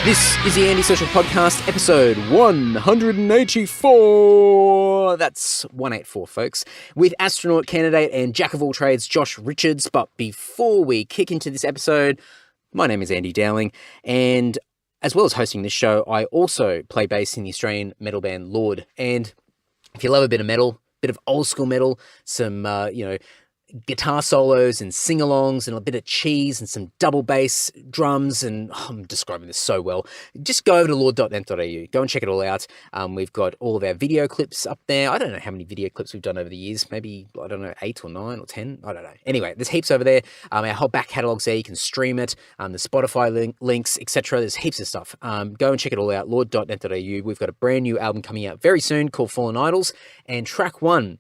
This is the Antisocial Podcast, episode 184. That's 184, folks. With Astronaut candidate and jack of all trades, Josh Richards. But before we kick into this episode, my name is Andy Dowling, and as well as hosting this show, I also play bass in the Australian metal band Lord. And if you love a bit of metal, bit of old school metal, some, guitar solos and sing-alongs and a bit of cheese and some double bass drums, and I'm describing this so well. Just go over to lord.net.au. Go and check it all out. We've got all of our video clips up there. I don't know how many video clips we've done over the years. Maybe, 8 or 9 or 10. I don't know. Anyway, there's heaps over there. Our whole back catalogue's there. You can stream it. The Spotify links, etc. There's heaps of stuff. Go and check it all out. lord.net.au. We've got a brand new album coming out very soon called Fallen Idols, and track 1,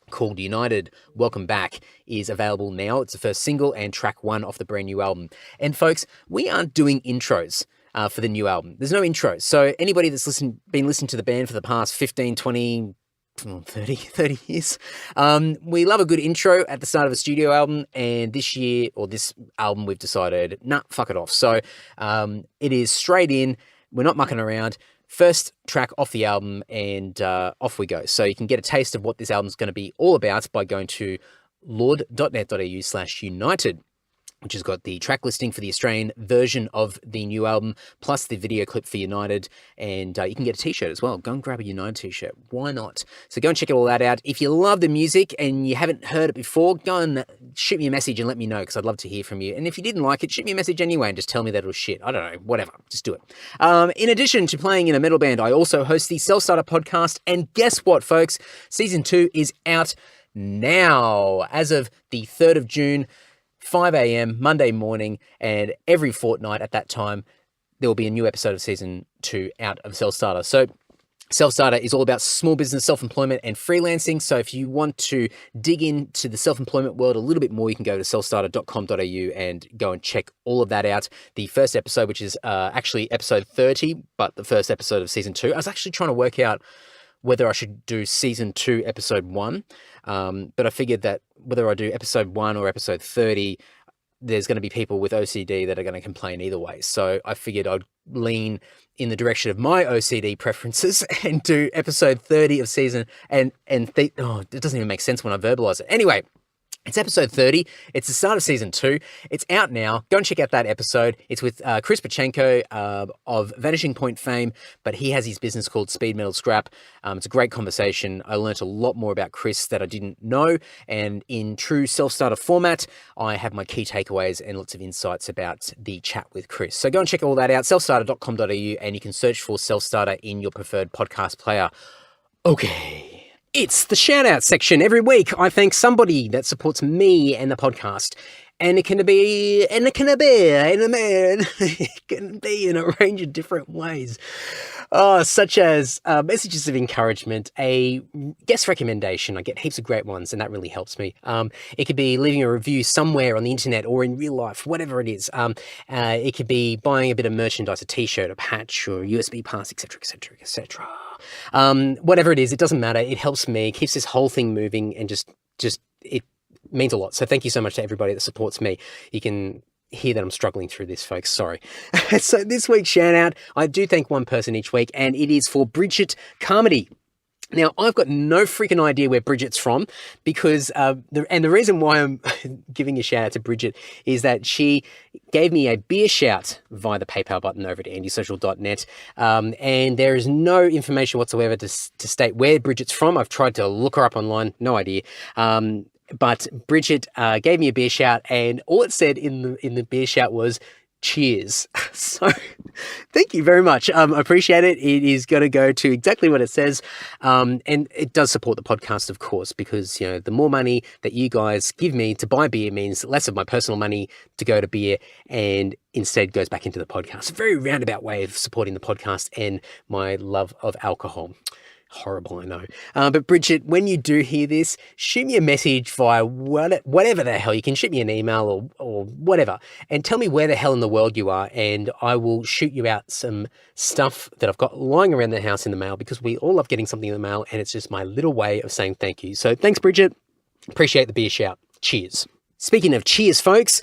called United, Welcome Back, is available now. It's the first single and track 1 off the brand new album. And folks, we aren't doing intros for the new album. There's no intros. So anybody that's been listening to the band for the past 15, 20, 30 years, we love a good intro at the start of a studio album. And this album, we've decided, fuck it off. So it is straight in. We're not mucking around. First track off the album, and off we go. So you can get a taste of what this album's going to be all about by going to lord.net.au/united, which has got the track listing for the Australian version of the new album, plus the video clip for United, and you can get a t-shirt as well. Go and grab a United t-shirt. Why not? So go and check all that out. If you love the music and you haven't heard it before, go and shoot me a message and let me know, because I'd love to hear from you. And if you didn't like it, shoot me a message anyway and just tell me that it was shit. I don't know, whatever. Just do it. In addition to playing in a metal band, I also host the Self-Starter podcast, and guess what, folks? Season 2 is out now. As of the 3rd of June, 5 a.m. Monday morning, and every fortnight at that time, there will be a new episode of Season 2 out of Self-Starter. So Self-Starter is all about small business, self-employment, and freelancing. So if you want to dig into the self-employment world a little bit more, you can go to selfstarter.com.au and go and check all of that out. The first episode, which is actually episode 30, but the first episode of Season 2, I was actually trying to work out whether I should do Season 2, Episode 1. But I figured that whether I do Episode 1 or Episode 30, there's going to be people with OCD that are going to complain either way. So I figured I'd lean in the direction of my OCD preferences and do Episode 30 of season, it doesn't even make sense when I verbalize it. Anyway, it's episode 30. It's the start of season 2. It's out now. Go and check out that episode. It's with Chris Pachenko of Vanishing Point fame, but he has his business called Speed Metal Scrap. It's a great conversation. I learnt a lot more about Chris that I didn't know, and in true self-starter format, I have my key takeaways and lots of insights about the chat with Chris. So go and check all that out, selfstarter.com.au, and you can search for Self-Starter in your preferred podcast player. Okay. It's the shout-out section. Every week, I thank somebody that supports me and the podcast. And it can be in a range of different ways. Such as messages of encouragement, a guest recommendation. I get heaps of great ones, and that really helps me. It could be leaving a review somewhere on the internet or in real life, whatever it is. It could be buying a bit of merchandise, a t-shirt, a patch, or a USB pass, etc., etc., etc. Whatever it is, it doesn't matter. It helps me, keeps this whole thing moving, and just it means a lot. So thank you so much to everybody that supports me. You can hear that I'm struggling through this, folks. Sorry. So this week's shout out, I do thank one person each week, and it is for Bridget Carmody. Now, I've got no freaking idea where Bridget's from, because the reason why I'm giving a shout out to Bridget is that she gave me a beer shout via the PayPal button over at andysocial.net, and there is no information whatsoever to state where Bridget's from. I've tried to look her up online, no idea. But Bridget gave me a beer shout, and all it said in the beer shout was cheers. So thank you very much. I appreciate it. It is going to go to exactly what it says. And it does support the podcast, of course, because, the more money that you guys give me to buy beer means less of my personal money to go to beer, and instead goes back into the podcast. A very roundabout way of supporting the podcast and my love of alcohol. Horrible, I know. But Bridget, when you do hear this, shoot me a message via whatever the hell. You can shoot me an email or whatever, and tell me where the hell in the world you are, and I will shoot you out some stuff that I've got lying around the house in the mail, because we all love getting something in the mail, and it's just my little way of saying thank you. So thanks, Bridget. Appreciate the beer shout. Cheers. Speaking of cheers, folks,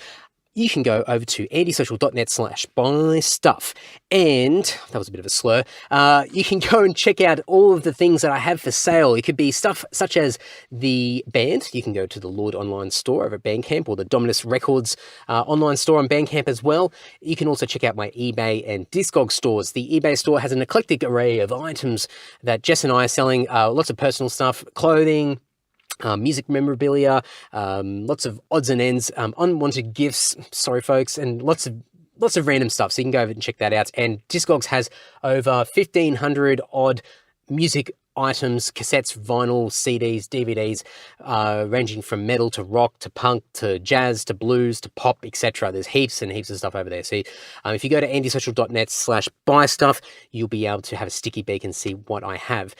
you can go over to andysocial.net/buy-stuff. And that was a bit of a slur. You can go and check out all of the things that I have for sale. It could be stuff such as the band. You can go to the Lord online store over at Bandcamp, or the Dominus Records online store on Bandcamp as well. You can also check out my eBay and Discog stores. The eBay store has an eclectic array of items that Jess and I are selling. Lots of personal stuff, clothing, music memorabilia, lots of odds and ends, unwanted gifts, sorry folks, and lots of random stuff. So you can go over and check that out. And Discogs has over 1,500 odd music items, cassettes, vinyl, CDs, DVDs, ranging from metal to rock to punk to jazz to blues to pop, etc. There's heaps and heaps of stuff over there. So if you go to andysocial.net/buy-stuff, you'll be able to have a sticky beak and see what I have.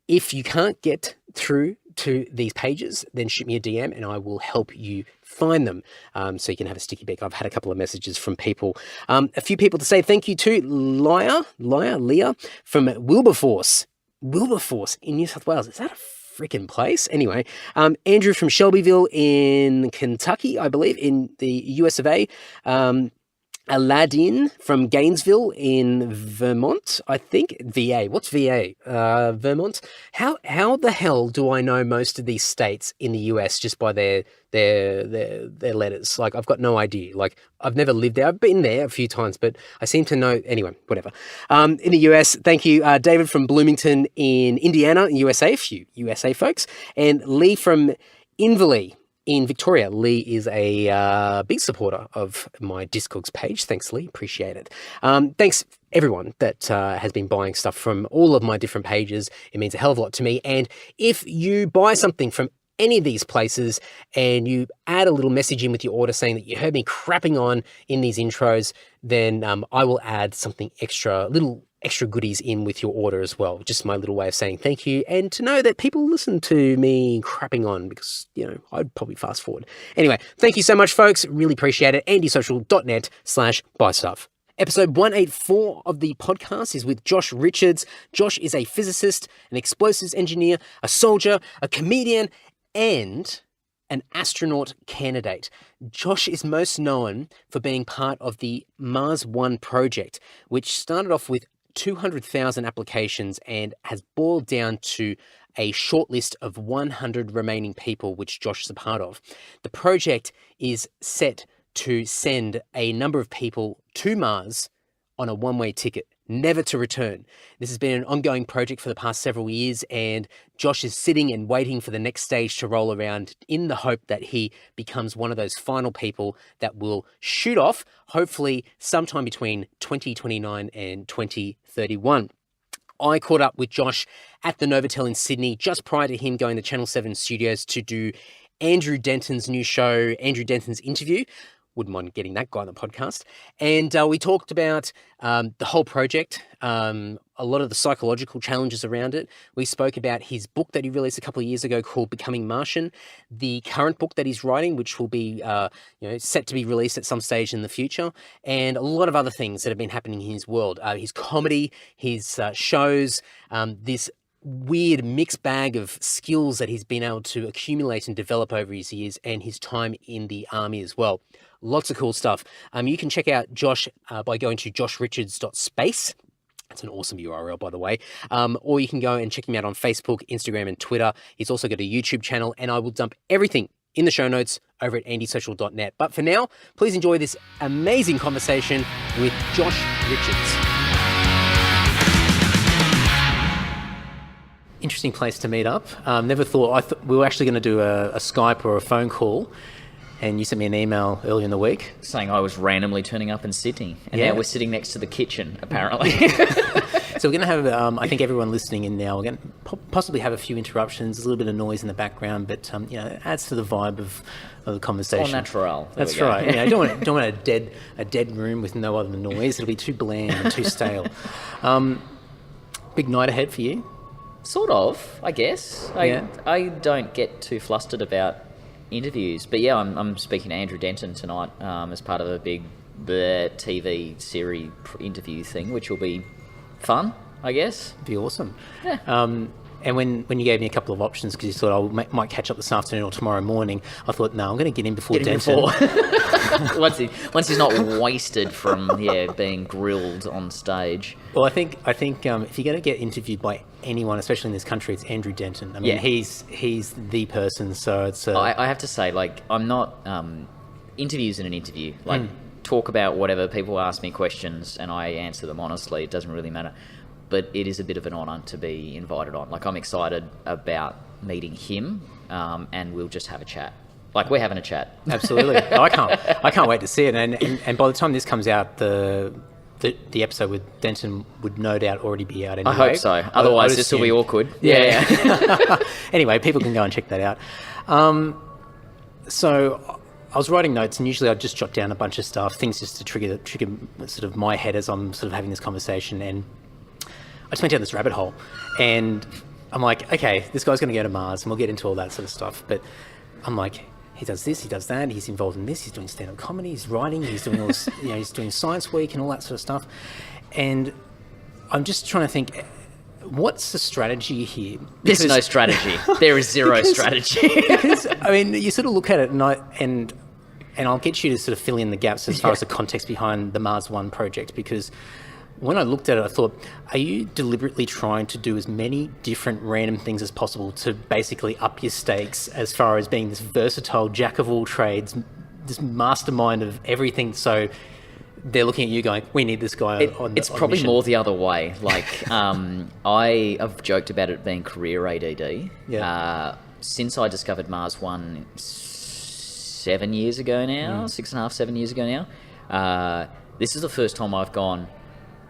If you can't get through to these pages, then shoot me a DM and I will help you find them, so you can have a sticky beak. I've had a couple of messages from people, a few people to say thank you to. Leah from Wilberforce in New South Wales. Is that a freaking place? Anyway, Andrew from Shelbyville in Kentucky, I believe, in the US of A. Aladdin from Gainesville in Vermont, I think. VA. What's VA? Vermont. How the hell do I know most of these states in the US just by their letters? Like, I've got no idea. Like, I've never lived there. I've been there a few times, but I seem to know. Anyway, whatever. In the US, thank you, David from Bloomington in Indiana, USA. A few USA folks, and Lee from Inverleigh in Victoria. Lee is a big supporter of my Discogs page. Thanks, Lee. Appreciate it. Thanks, everyone that has been buying stuff from all of my different pages. It means a hell of a lot to me. And if you buy something from any of these places and you add a little message in with your order saying that you heard me crapping on in these intros, then I will add something extra, little extra goodies in with your order as well. Just my little way of saying thank you, and to know that people listen to me crapping on, because, you know, I'd probably fast forward. Anyway, thank you so much, folks. Really appreciate it. andysocial.net/buy-stuff. Episode 184 of the podcast is with Josh Richards. Josh is a physicist, an explosives engineer, a soldier, a comedian, and an astronaut candidate. Josh is most known for being part of the Mars One project, which started off with 200,000 applications and has boiled down to a short list of 100 remaining people, which Josh is a part of. The project is set to send a number of people to Mars on a one-way ticket, never to return. This has been an ongoing project for the past several years, and Josh is sitting and waiting for the next stage to roll around in the hope that he becomes one of those final people that will shoot off, hopefully sometime between 2029 and 2031. I caught up with Josh at the Novotel in Sydney just prior to him going to Channel 7 studios to do Andrew Denton's new show, Andrew Denton's Interview. Wouldn't mind getting that guy on the podcast. And we talked about the whole project, a lot of the psychological challenges around it. We spoke about his book that he released a couple of years ago called Becoming Martian, the current book that he's writing, which will be set to be released at some stage in the future, and a lot of other things that have been happening in his world. His comedy, his shows, this weird mixed bag of skills that he's been able to accumulate and develop over his years, and his time in the army as well. Lots of cool stuff. You can check out Josh by going to joshrichards.space. That's an awesome URL, by the way. Or you can go and check him out on Facebook, Instagram, and Twitter. He's also got a YouTube channel, and I will dump everything in the show notes over at andysocial.net. But for now, please enjoy this amazing conversation with Josh Richards. Interesting place to meet up. Never thought, we were actually going to do a Skype or a phone call, and you sent me an email earlier in the week saying I was randomly turning up in Sydney, and now we're sitting next to the kitchen, apparently. So we're going to have, I think everyone listening in now, we're going to possibly have a few interruptions, a little bit of noise in the background, but it adds to the vibe of the conversation. All natural. That's right. Yeah, I don't want a dead room with no other noise. It'll be too bland and too stale. Big night ahead for you. Sort of, I guess. I don't get too flustered about interviews, but I'm speaking to Andrew Denton tonight as part of a big TV series interview thing, which will be fun, I guess. Be awesome. Yeah. And when you gave me a couple of options because you thought I might catch up this afternoon or tomorrow morning, I thought, no, I'm going to get in before Denton. once he's not wasted from being grilled on stage. Well, I think if you're going to get interviewed by anyone, especially in this country, it's Andrew Denton. I mean, he's the person. So it's. I have to say, like, I'm not interviews in an interview. Like, talk about whatever, people ask me questions and I answer them honestly. It doesn't really matter. But it is a bit of an honour to be invited on. Like, I'm excited about meeting him, and we'll just have a chat. Like, we're having a chat. Absolutely. No, I can't wait to see it. And by the time this comes out, the episode with Denton would no doubt already be out anyway. I hope so. Otherwise, this will be awkward. Yeah. Anyway, people can go and check that out. So I was writing notes, and usually I'd just jot down a bunch of stuff, things just to trigger sort of my head as I'm sort of having this conversation. And I just went down this rabbit hole, and I'm like, okay, this guy's going to go to Mars, and we'll get into all that sort of stuff. But I'm like, he does this, he does that, he's involved in this, he's doing stand-up comedy, he's writing, he's doing all this, he's doing Science Week and all that sort of stuff. And I'm just trying to think, what's the strategy here? There's no strategy. There is zero strategy. Because, I mean, you sort of look at it, and I'll get you to sort of fill in the gaps as far as the context behind the Mars One project, because when I looked at it, I thought, are you deliberately trying to do as many different random things as possible to basically up your stakes as far as being this versatile jack of all trades, this mastermind of everything? So they're looking at you going, we need this guy It's probably mission. more the other way. Like, I've joked about it being career ADD. Yeah. Since I discovered Mars One 7 years ago now, 6.5, 7 years ago now, this is the first time I've gone,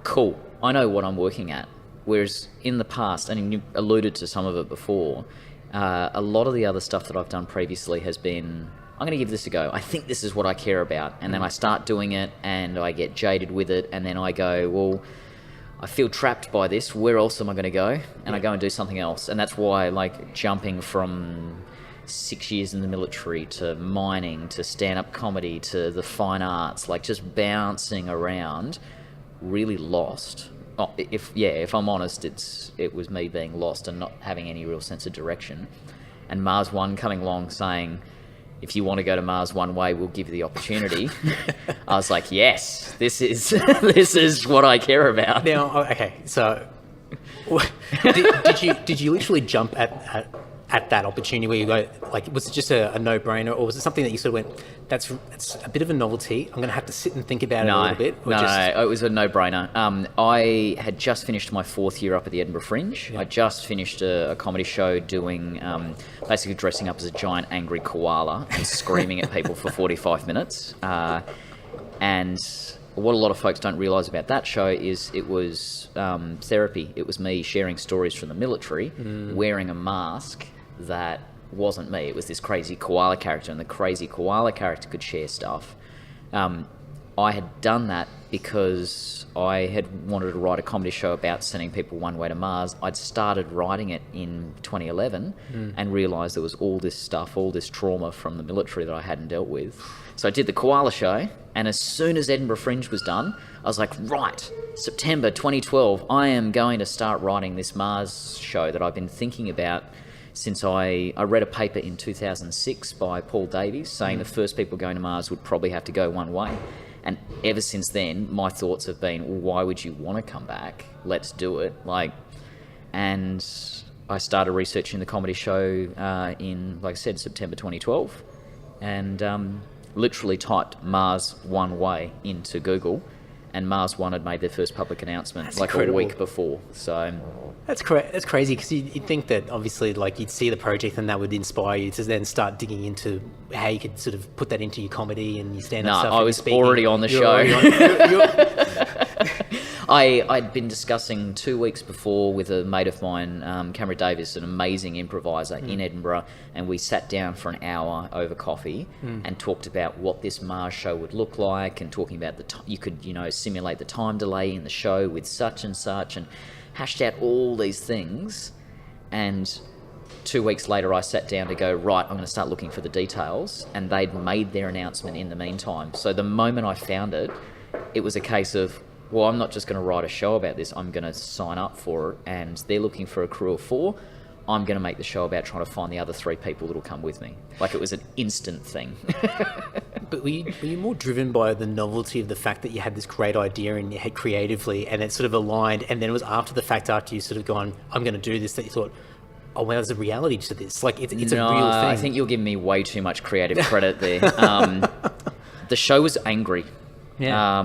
cool, I know what I'm working at. Whereas in the past, and you alluded to some of it before, a lot of the other stuff that I've done previously has been, I'm going to give this a go. I think this is what I care about. And then I start doing it and I get jaded with it. And then I go, well, I feel trapped by this. Where else am I going to go? And I go and do something else. And that's why, like, jumping from 6 years in the military to mining to stand-up comedy to the fine arts, like just bouncing around, really lost. If I'm honest, it was me being lost and not having any real sense of direction. And Mars One coming along saying, if you want to go to Mars one way, we'll give you the opportunity. I was like, yes, this is what I care about. Now, okay, so did you literally jump at that opportunity where you go, like, was it just a no-brainer, or was it something that you sort of went, that's a bit of a novelty, I'm going to have to sit and think about it a little bit? No, it was a no-brainer. I had just finished my 4th year up at the Edinburgh Fringe. Yeah. I just finished a comedy show doing, basically dressing up as a giant angry koala and screaming at people for 45 minutes. And what a lot of folks don't realise about that show is it was therapy. It was me sharing stories from the military, wearing a mask that wasn't me. It was this crazy koala character, and the crazy koala character could share stuff. I had done that because I had wanted to write a comedy show about sending people one way to Mars. I'd started writing it in 2011 and realised there was all this stuff, all this trauma from the military that I hadn't dealt with. So I did the koala show, and as soon as Edinburgh Fringe was done, I was like, right, September 2012, I am going to start writing this Mars show that I've been thinking about since I read a paper in 2006 by Paul Davies saying the first people going to Mars would probably have to go one way. And ever since then, my thoughts have been, well, why would you want to come back? Let's do it. And I started researching the comedy show in, like I said, September 2012, and literally typed Mars One Way into Google, and Mars One had made their first public announcement. That's like incredible. A week before. So that's crazy, because you'd think that obviously, like, you'd see the project and that would inspire you to then start digging into how you could sort of put that into your comedy and your stand-up stuff. No, I was already on the show. I'd been discussing 2 weeks before with a mate of mine, Cameron Davis, an amazing improviser in Edinburgh, and we sat down for an hour over coffee and talked about what this Mars show would look like, and talking about you could, simulate the time delay in the show with such and such, and hashed out all these things. And 2 weeks later, I sat down to go, right, I'm going to start looking for the details, and they'd made their announcement in the meantime. So the moment I found it, it was a case of, well, I'm not just going to write a show about this, I'm going to sign up for it, and they're looking for a crew of 4. I'm going to make the show about trying to find the other 3 people that'll come with me. Like, it was an instant thing. But were you more driven by the novelty of the fact that you had this great idea in your head creatively, and it sort of aligned, and then it was after the fact, after you sort of gone, I'm going to do this, that you thought, oh, well, there's a reality to this. Like, it's a real thing. I think you're giving me way too much creative credit there. The show was angry. Yeah.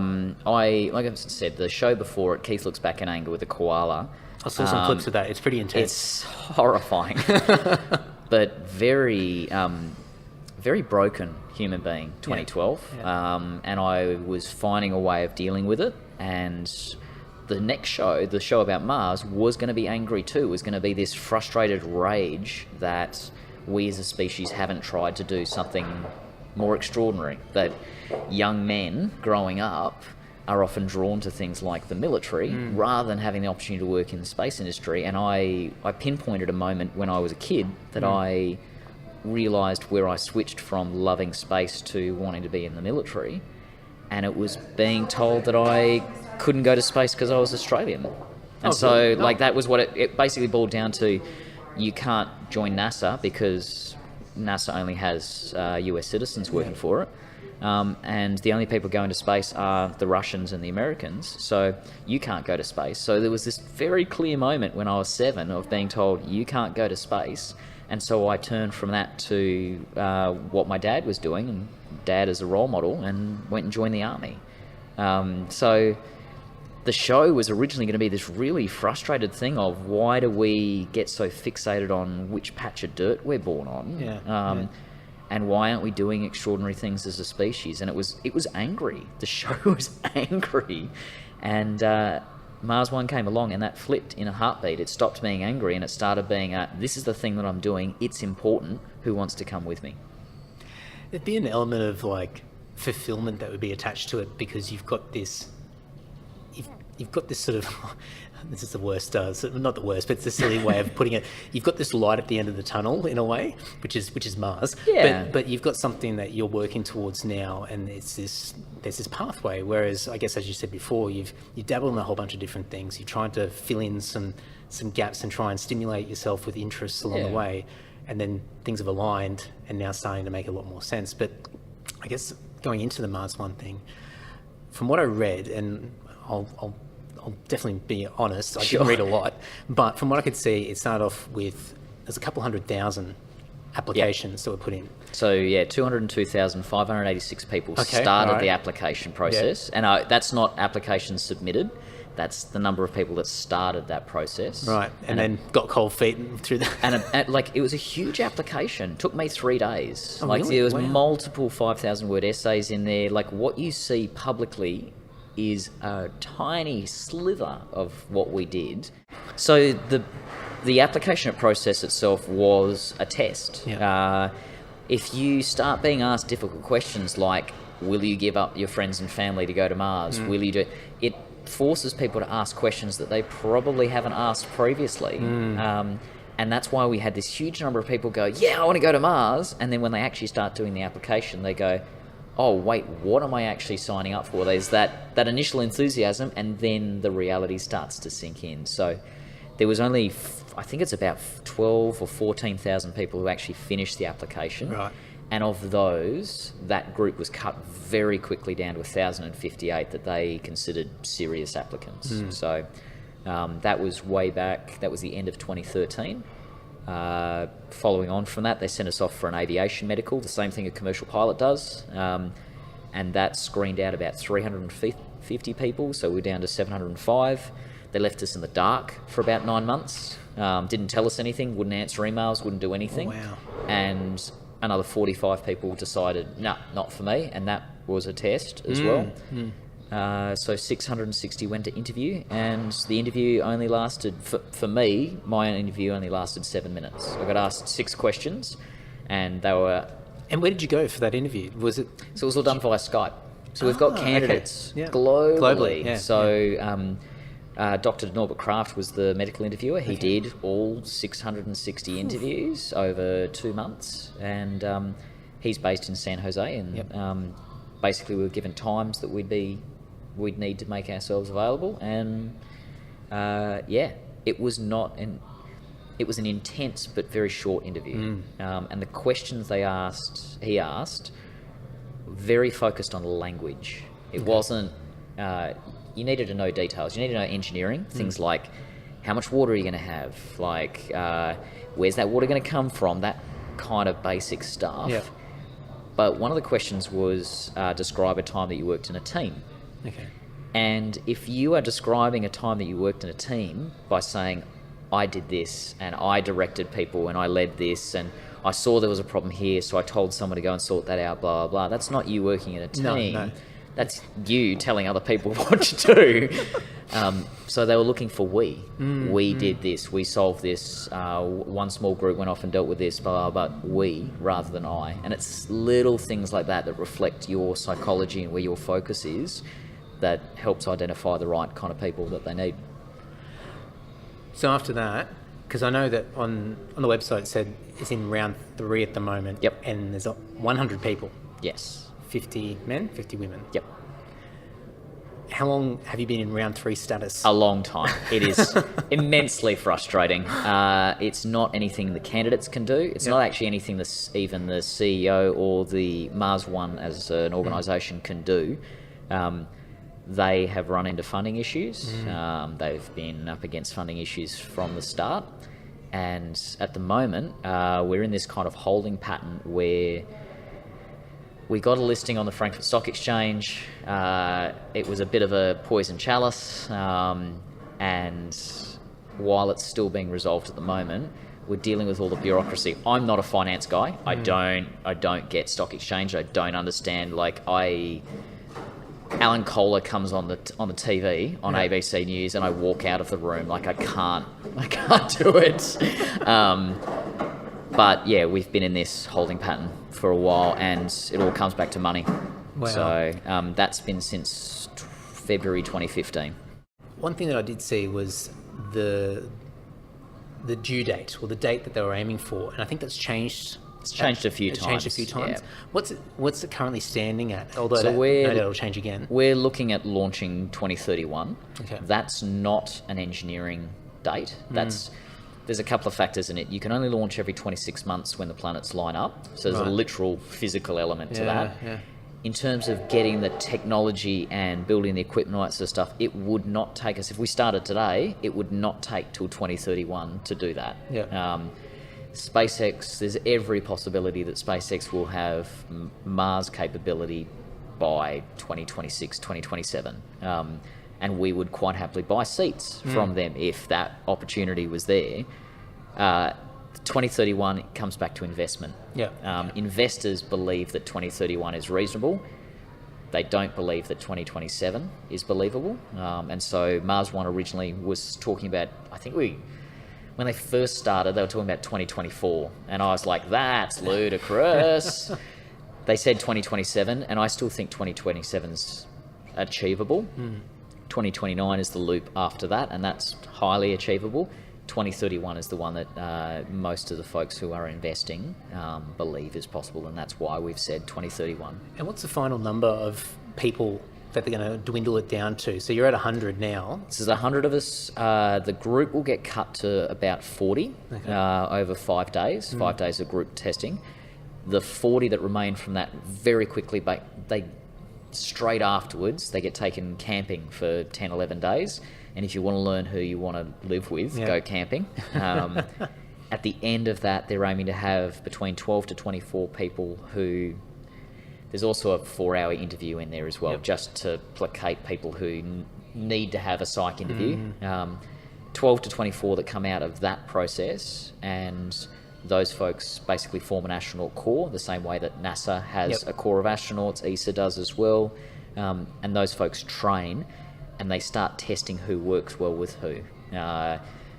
Like I said, the show before it, Keith looks back in anger with a koala. I saw some clips of that. It's pretty intense. It's horrifying. But very, very broken human being, 2012. And I was finding a way of dealing with it. And the next show, the show about Mars, was going to be angry too. It was going to be this frustrated rage that we as a species haven't tried to do something more extraordinary. That young men growing up are often drawn to things like the military rather than having the opportunity to work in the space industry. And I pinpointed a moment when I was a kid that I realised where I switched from loving space to wanting to be in the military. And it was being told that I couldn't go to space because I was Australian. And that was what it basically boiled down to. You can't join NASA because NASA only has US citizens working for it. And the only people going to space are the Russians and the Americans, so you can't go to space. So there was this very clear moment when I was 7 of being told, you can't go to space. And so I turned from that to what my dad was doing, and Dad as a role model, and went and joined the army. So the show was originally going to be this really frustrated thing of, why do we get so fixated on which patch of dirt we're born on? And why aren't we doing extraordinary things as a species? And it was angry. The show was angry. And Mars One came along, and that flipped in a heartbeat. It stopped being angry, and it started being, this is the thing that I'm doing. It's important. Who wants to come with me? There'd be an element of like fulfillment that would be attached to it, because you've got this sort of, this is the worst, not the worst, but it's a silly way of putting it. You've got this light at the end of the tunnel in a way, which is Mars. Yeah. But you've got something that you're working towards now, and there's this pathway. Whereas, I guess, as you said before, you dabble in a whole bunch of different things. You're trying to fill in some gaps and try and stimulate yourself with interests along the way, and then things have aligned and now starting to make a lot more sense. But I guess going into the Mars One thing, from what I read, and I'll definitely be honest, I didn't read a lot, but from what I could see, it started off with, there's a couple 100,000 applications that were put in. So 202,586 people started the application process. And that's not applications submitted, that's the number of people that started that process. Right, and then got cold feet through that. And it was a huge application. It took me 3 days. Oh, really? There was multiple 5,000 word essays in there. Like, what you see publicly is a tiny slither of what we did. So the application process itself was a test. If you start being asked difficult questions like, will you give up your friends and family to go to Mars? Will you do it? Forces people to ask questions that they probably haven't asked previously. And that's why we had this huge number of people go, I want to go to Mars. And then when they actually start doing the application, they go, oh, wait, what am I actually signing up for? There's that initial enthusiasm, and then the reality starts to sink in. So there was only, I think it's about 12 or 14,000 people who actually finished the application. Right. And of those, that group was cut very quickly down to 1,058 that they considered serious applicants. So that was way back, that was the end of 2013. Following on from that, they sent us off for an aviation medical, the same thing a commercial pilot does, and that screened out about 350 people, so we're down to 705. They left us in the dark for about 9 months, didn't tell us anything, wouldn't answer emails, wouldn't do anything. Oh, wow. And another 45 people decided, no, not for me, and that was a test as well. So 660 went to interview, and the interview only lasted, for me, my interview only lasted 7 minutes. I got asked 6 questions, and they were... And where did you go for that interview? Was it... So it was all done via Skype. So we've got candidates okay. globally. So Dr. Norbert Kraft was the medical interviewer. He did all 660 interviews over 2 months, and he's based in San Jose, and basically we were given times that we'd need to make ourselves available, and it was not it was an intense but very short interview. And the questions he asked, very focused on language. It wasn't, you needed to know details. You needed to know engineering, things like how much water are you going to have? Like, where's that water going to come from? That kind of basic stuff. Yeah. But one of the questions was describe a time that you worked in a team. Okay. And if you are describing a time that you worked in a team by saying, I did this and I directed people and I led this and I saw there was a problem here, so I told someone to go and sort that out, blah, blah, blah. That's not you working in a team. No. That's you telling other people what to do. So they were looking for we. We did this. We solved this. One small group went off and dealt with this, blah, blah, but we rather than I. And it's little things like that that reflect your psychology and where your focus is that helps identify the right kind of people that they need. So after that, because I know that on the website it said it's in round 3 at the moment. Yep. And there's 100 people. Yes. 50 men, 50 women. Yep. How long have you been in round 3 status? A long time. It is immensely frustrating. It's not anything the candidates can do. It's not actually anything even the CEO or the Mars One as an organisation can do. They have run into funding issues. They've been up against funding issues from the start. And at the moment, we're in this kind of holding pattern where we got a listing on the Frankfurt Stock Exchange. It was a bit of a poison chalice. And while it's still being resolved at the moment, we're dealing with all the bureaucracy. I'm not a finance guy. I don't get stock exchange. I don't understand. Alan Kohler comes on the TV on ABC News, and I walk out of the room like I can't do it. But yeah, we've been in this holding pattern for a while, and it all comes back to money. Wow. So that's been since February 2015. One thing that I did see was the due date, or the date that they were aiming for, and I think that's changed. It's changed a few times. Yeah. What's it currently standing at? Although So no doubt it'll change again. We're looking at launching 2031. Okay. That's not an engineering date. There's a couple of factors in it. You can only launch every 26 months when the planets line up. So there's a literal physical element to that. Yeah. In terms of getting the technology and building the equipment and all that sort of stuff, it would not take us, if we started today, it would not take till 2031 to do that. Yeah. SpaceX, there's every possibility that SpaceX will have Mars capability by 2026, 2027. And we would quite happily buy seats from them if that opportunity was there. 2031, it comes back to investment. Yeah. Investors believe that 2031 is reasonable. They don't believe that 2027 is believable. And so Mars One originally was talking about, when they first started, they were talking about 2024. And I was like, that's ludicrous. They said 2027, and I still think 2027's achievable. 2029 is the loop after that, and that's highly achievable. 2031 is the one that most of the folks who are investing believe is possible, and that's why we've said 2031. And what's the final number of people that they're going to dwindle it down to? So you're at 100 now. So there's 100 of us. The group will get cut to about 40 over 5 days, 5 days of group testing. The 40 that remain from that very quickly, they straight afterwards, they get taken camping for 10, 11 days. And if you want to learn who you want to live with, go camping. At the end of that, they're aiming to have between 12 to 24 people who... There's also a 4-hour interview in there as well, just to placate people who need to have a psych interview. 12 to 24 that come out of that process, and those folks basically form an astronaut corps, the same way that NASA has a corps of astronauts, ESA does as well. And those folks train, and they start testing who works well with who.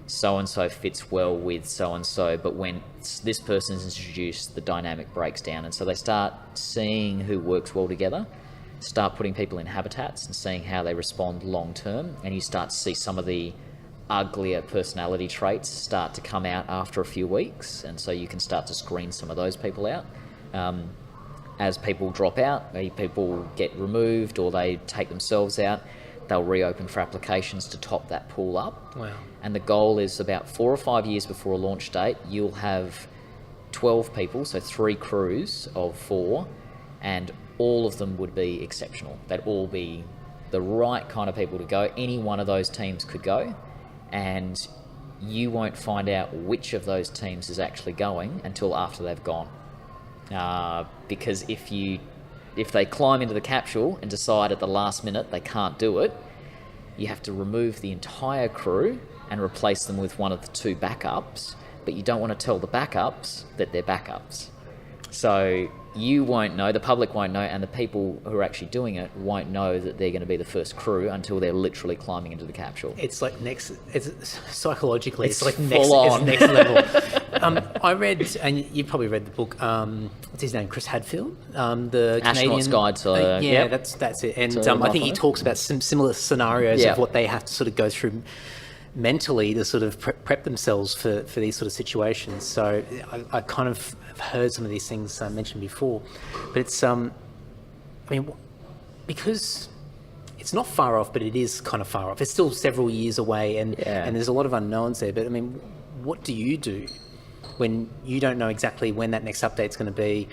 So-and-so fits well with so-and-so, but when this person is introduced, the dynamic breaks down. And so they start seeing who works well together, start putting people in habitats and seeing how they respond long-term, and you start to see some of the uglier personality traits start to come out after a few weeks, and so you can start to screen some of those people out. As people drop out, people get removed or they take themselves out, they'll reopen for applications to top that pool up. Wow. And the goal is about 4 or 5 years before a launch date, you'll have 12 people, so 3 crews of 4, and all of them would be exceptional. They'd all be the right kind of people to go. Any one of those teams could go, and you won't find out which of those teams is actually going until after they've gone. Because if they climb into the capsule and decide at the last minute they can't do it, you have to remove the entire crew and replace them with one of the 2 backups, but you don't want to tell the backups that they're backups. So you won't know, the public won't know, and the people who are actually doing it won't know that they're going to be the first crew until they're literally climbing into the capsule. It's like psychologically, it's like full next level. I read, and you probably read the book, what's his name, Chris Hadfield? The Astronaut's Canadian Guide to... yeah, that's it. And I think he talks about some similar scenarios of what they have to sort of go through mentally to sort of prep themselves for these sort of situations. So I kind of have heard some of these things mentioned before, but it's I mean, because it's not far off, but it is kind of far off. It's still several years away, and there's a lot of unknowns there. But I mean, what do you do when you don't know exactly when that next update's going to be?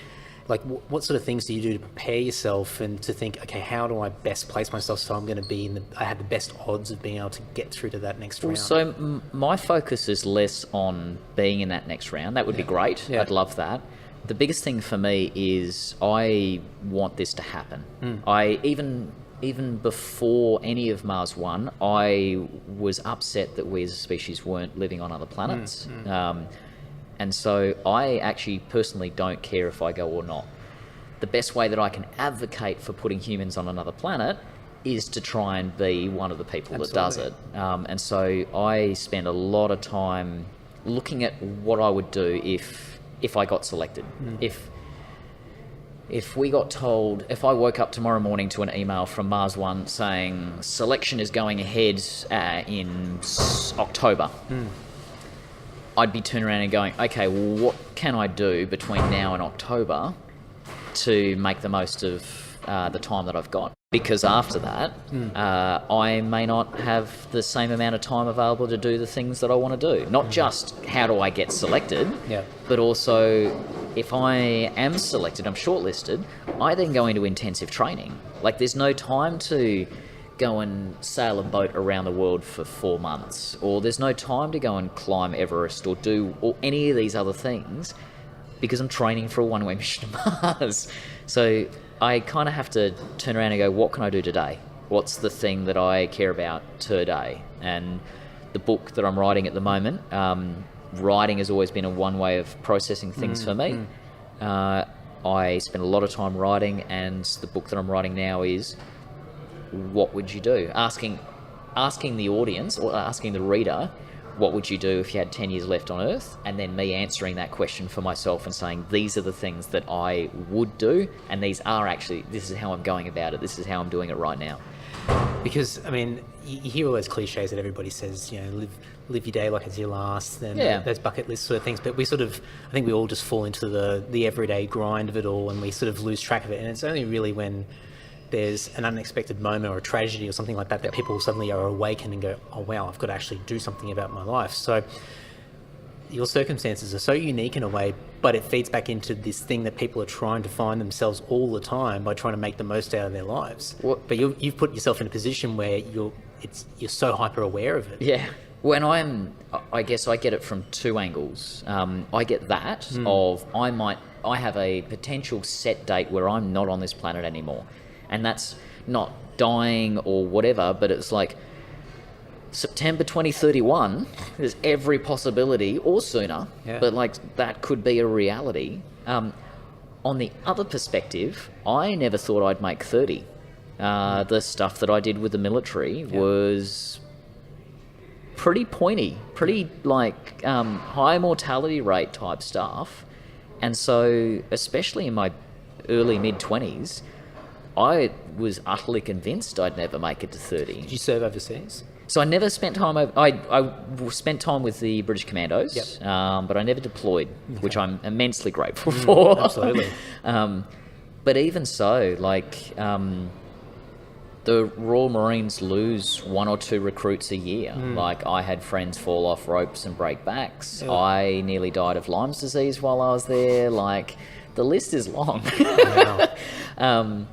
Like, what sort of things do you do to prepare yourself and to think, okay, how do I best place myself so I'm going to be I have the best odds of being able to get through to that next round? So my focus is less on being in that next round. That would be great. Yeah. I'd love that. The biggest thing for me is I want this to happen. I even before any of Mars One, I was upset that we as a species weren't living on other planets. And so I actually personally don't care if I go or not. The best way that I can advocate for putting humans on another planet is to try and be one of the people that does it. And so I spend a lot of time looking at what I would do if I got selected. If we got told, if I woke up tomorrow morning to an email from Mars One saying selection is going ahead in October, I'd be turning around and going, okay, well, what can I do between now and October to make the most of the time that I've got? Because after that, I may not have the same amount of time available to do the things that I want to do. Not just how do I get selected, but also if I am selected, I'm shortlisted, I then go into intensive training. Like, there's no time to go and sail a boat around the world for 4 months, or there's no time to go and climb Everest or do any of these other things because I'm training for a one-way mission to Mars. So I kind of have to turn around and go, what can I do today? What's the thing that I care about today? And the book that I'm writing at the moment, writing has always been a one way of processing things for me. I spend a lot of time writing, and the book that I'm writing now is, what would you do? Asking the audience, or asking the reader, what would you do if you had 10 years left on Earth? And then me answering that question for myself and saying, these are the things that I would do, and these are actually, this is how I'm going about it, this is how I'm doing it right now. Because, I mean, you hear all those cliches that everybody says, you know, live your day like it's your last, and those bucket list sort of things, but we sort of, I think we all just fall into the everyday grind of it all, and we sort of lose track of it, and it's only really when there's an unexpected moment or a tragedy or something like that people suddenly are awakened and go, oh wow, I've got to actually do something about my life. So your circumstances are so unique in a way, but it feeds back into this thing that people are trying to find themselves all the time by trying to make the most out of their lives. But you've put yourself in a position where you're so hyper aware of it. Yeah. I guess I get it from 2 angles. I get that of I have a potential set date where I'm not on this planet anymore. And that's not dying or whatever, but it's like September 2031, there's every possibility, or sooner, but like that could be a reality. On the other perspective, I never thought I'd make 30. The stuff that I did with the military was pretty pointy, pretty like high mortality rate type stuff. And so, especially in my early mid-20s, I was utterly convinced I'd never make it to 30. Did you serve overseas? So I never spent time I spent time with the British Commandos, but I never deployed, which I'm immensely grateful for. Absolutely. But even so, like, the Royal Marines lose 1 or 2 recruits a year. Like, I had friends fall off ropes and break backs. Yeah. I nearly died of Lyme's disease while I was there. Like, the list is long. Wow.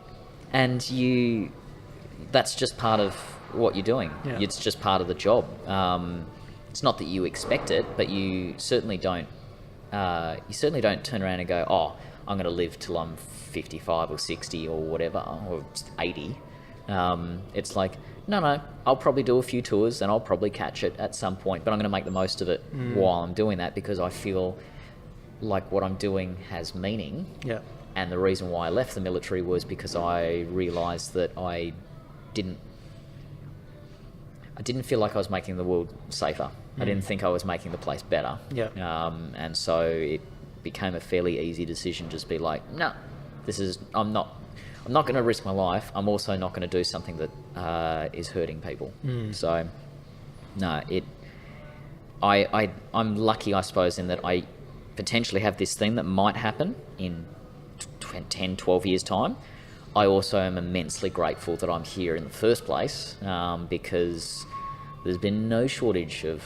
And that's just part of what you're doing. Yeah. It's just part of the job. It's not that you expect it, but you certainly don't turn around and go, oh, I'm going to live till I'm 55 or 60 or whatever, or 80. It's like, no, I'll probably do a few tours and I'll probably catch it at some point, but I'm going to make the most of it while I'm doing that, because I feel like what I'm doing has meaning. Yeah. And the reason why I left the military was because I realised that I didn't feel like I was making the world safer. I didn't think I was making the place better. Yeah. And so it became a fairly easy decision, just be like, no, I'm not going to risk my life. I'm also not going to do something that is hurting people. So, no, I'm lucky, I suppose, in that I potentially have this thing that might happen in 10, 12 years' time. I also am immensely grateful that I'm here in the first place, because there's been no shortage of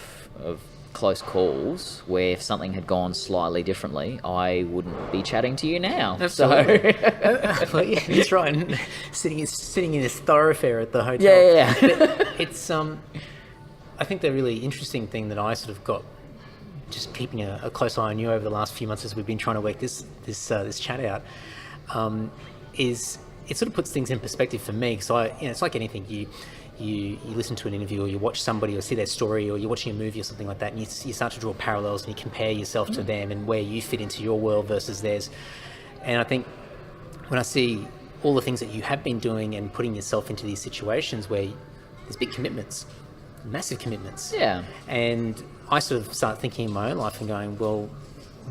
close calls where if something had gone slightly differently, I wouldn't be chatting to you now. Absolutely. Well, yeah, that's right. And sitting in this thoroughfare at the hotel. Yeah. But it's I think the really interesting thing that I sort of got just keeping a close eye on you over the last few months as we've been trying to work this chat out, is it sort of puts things in perspective for me. So it's like anything, you listen to an interview, or you watch somebody or see their story, or you're watching a movie or something like that, and you start to draw parallels and you compare yourself to them and where you fit into your world versus theirs. And I think when I see all the things that you have been doing and putting yourself into these situations where there's big commitments, massive commitments. Yeah. And I sort of start thinking in my own life and going, well,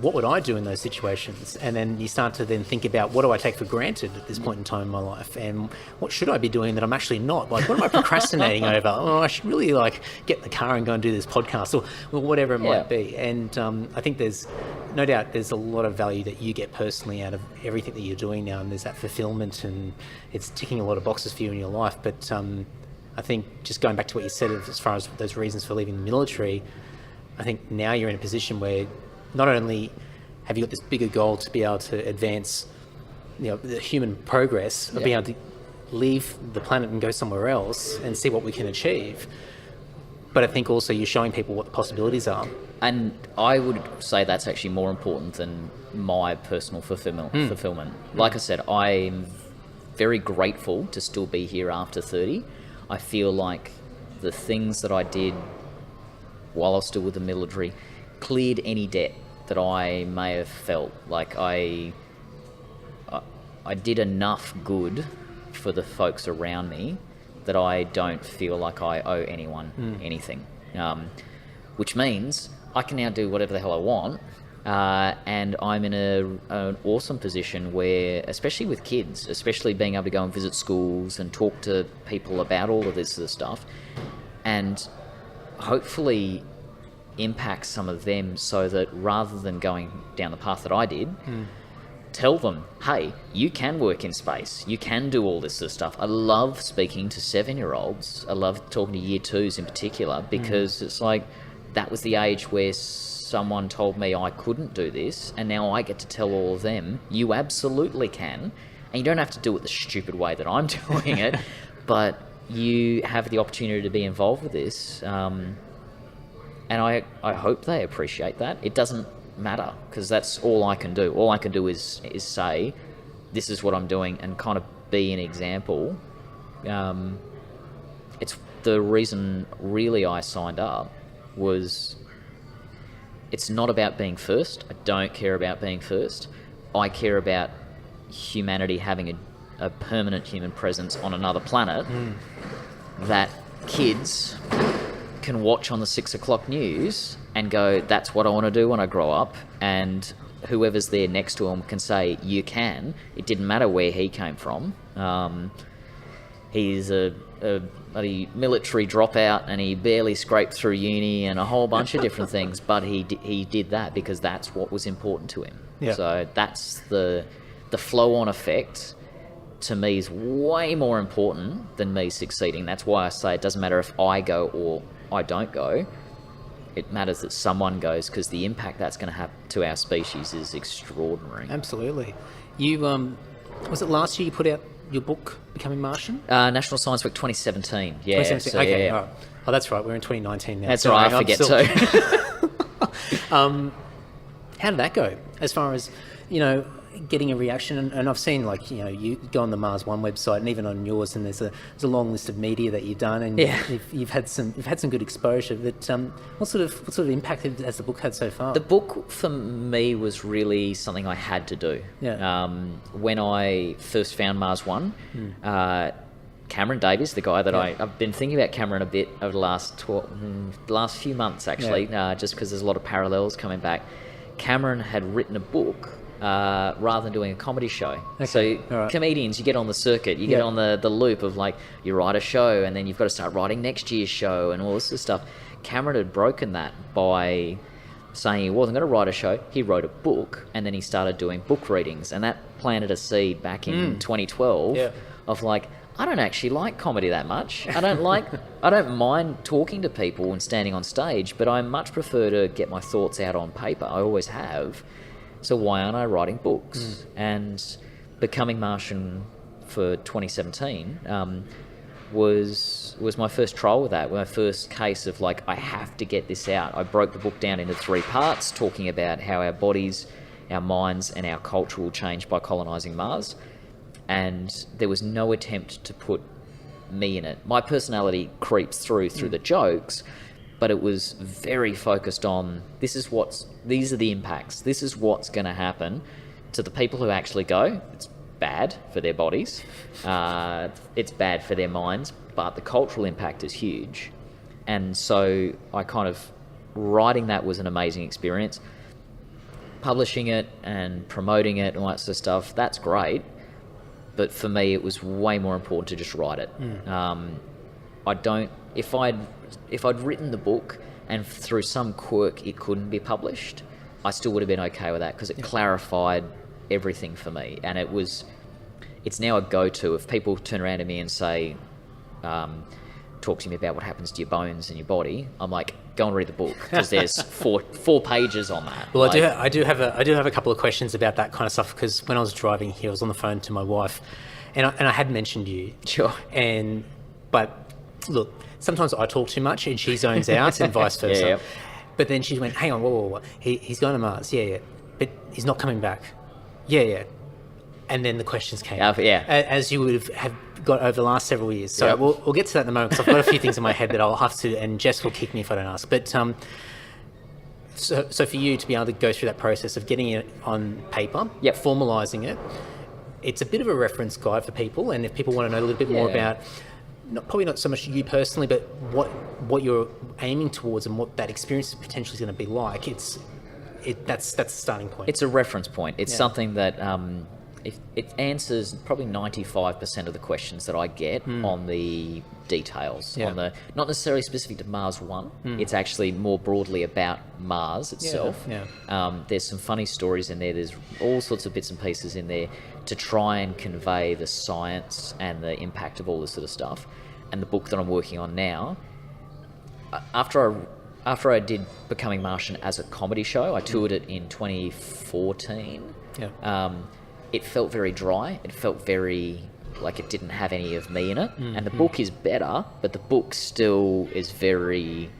what would I do in those situations? And then you start to then think about, what do I take for granted at this point in time in my life? And what should I be doing that I'm actually not? Like, what am I procrastinating over? Oh, I should really get in the car and go and do this podcast, or whatever it might be. And I think there's no doubt there's a lot of value that you get personally out of everything that you're doing now. And there's that fulfillment, and it's ticking a lot of boxes for you in your life. But I think just going back to what you said as far as those reasons for leaving the military, I think now you're in a position where not only have you got this bigger goal to be able to advance, the human progress of being able to leave the planet and go somewhere else and see what we can achieve, but I think also you're showing people what the possibilities are. And I would say that's actually more important than my personal fulfillment. Like I said, I'm very grateful to still be here after 30. I feel like the things that I did while I was still with the military cleared any debt that I may have felt. Like I did enough good for the folks around me that I don't feel like I owe anyone anything. Which means I can now do whatever the hell I want, and I'm in an awesome position where, especially with kids, especially being able to go and visit schools and talk to people about all of this sort of stuff, and hopefully impact some of them, so that rather than going down the path that I did, tell them, hey, you can work in space, you can do all this sort of stuff. I love speaking to 7-year-olds. I love talking to year 2s in particular, because it's like, that was the age where someone told me I couldn't do this, and now I get to tell all of them, you absolutely can, and you don't have to do it the stupid way that I'm doing it, but you have the opportunity to be involved with this. And I hope they appreciate that. It doesn't matter, because that's all I can do. All I can do is say, this is what I'm doing, and kind of be an example. It's the reason really I signed up was, it's not about being first. I don't care about being first. I care about humanity having a permanent human presence on another planet that kids can watch on the 6 o'clock news and go, that's what I want to do when I grow up, and whoever's there next to him can say, you can. It didn't matter where he came from. He's a bloody military dropout, and he barely scraped through uni and a whole bunch of different things, but he did that because that's what was important to him. So that's the flow-on effect to me is way more important than me succeeding. That's why I say it doesn't matter if I go or I don't go. It matters that someone goes, because the impact that's going to have to our species is extraordinary. Absolutely. You was it last year you put out your book, Becoming Martian? National Science Week 2017. Yeah. 2017. So, okay. yeah. Right. Oh, that's right. We're in 2019 now. That's So right. I I'm forget still- too. How did that go? As far as, getting a reaction, and I've seen, like, you go on the Mars One website and even on yours, and there's a long list of media that you've done, and Yeah. you've had some good exposure. But what sort of impact has the book had so far? The book for me was really something I had to do. Yeah. When I first found Mars One, Cameron Davies, the guy that I've been thinking about Cameron a bit over the last few months actually, just because there's a lot of parallels coming back. Cameron had written a book rather than doing a comedy show. Okay. So All right. comedians, you get on the circuit, you get on the loop of, like, you write a show and then you've got to start writing next year's show and all this sort of stuff. Cameron had broken that by saying he wasn't going to write a show. He wrote a book, and then he started doing book readings, and that planted a seed back in 2012 of, like, I don't actually like comedy that much. I don't mind talking to people and standing on stage, but I much prefer to get my thoughts out on paper. I always have. So why aren't I writing books? And Becoming Martian for 2017 was my first trial with that, my first case of, like, I have to get this out. I broke the book down into 3 parts, talking about how our bodies, our minds, and our culture will change by colonising Mars. And there was no attempt to put me in it. My personality creeps through the jokes, but it was very focused on these are the impacts. This is what's going to happen to the people who actually go. It's bad for their bodies. It's bad for their minds, but the cultural impact is huge. And so writing that was an amazing experience. Publishing it and promoting it and all that sort of stuff, that's great. But for me, it was way more important to just write it. If I'd written the book and through some quirk it couldn't be published, I still would have been okay with that, because it clarified everything for me. And it's now a go-to. If people turn around to me and say, talk to me about what happens to your bones and your body, I'm like, go and read the book, because there's four pages on that. Well, I do have a couple of questions about that kind of stuff, because when I was driving here, I was on the phone to my wife, and I had mentioned you. Sure. But look, sometimes I talk too much and she zones out, and vice versa. Yeah. But then she went, "Hang on, whoa. He's going to Mars, yeah, but he's not coming back, yeah." And then the questions came, as you would have got over the last several years. So we'll get to that in a moment, because I've got a few things in my head that I'll have to, and Jess will kick me if I don't ask. But so for you to be able to go through that process of getting it on paper, formalising it, it's a bit of a reference guide for people. And if people want to know a little bit more about, probably not so much you personally, but what you're aiming towards and what that experience potentially is going to be like, that's the starting point. It's a reference point. It's something that it answers probably 95% of the questions that I get on the details, on the not necessarily specific to Mars One. It's actually more broadly about Mars itself. There's some funny stories in there. There's all sorts of bits and pieces in there to try and convey the science and the impact of all this sort of stuff. And the book that I'm working on now, after I did Becoming Martian as a comedy show, I toured it in 2014. It felt very dry. It felt very like it didn't have any of me in it. And the book is better, but the book still is very...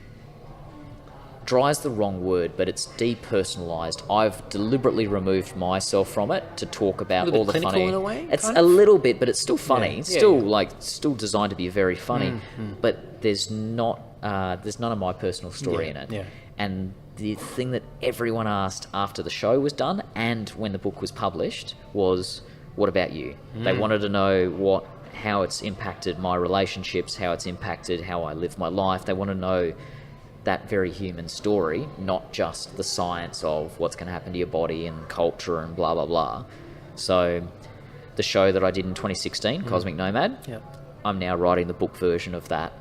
Dry is the wrong word, but it's depersonalized. I've deliberately removed myself from it to talk about all the funny... in a way, it's a little bit, but it's still funny. It's still designed to be very funny, but there's none of my personal story in it. And the thing that everyone asked after the show was done and when the book was published was, what about you? They wanted to know how it's impacted my relationships, how it's impacted how I live my life. They want to know that very human story, not just the science of what's going to happen to your body and culture and blah, blah, blah. So the show that I did in 2016, Cosmic Nomad, I'm now writing the book version of that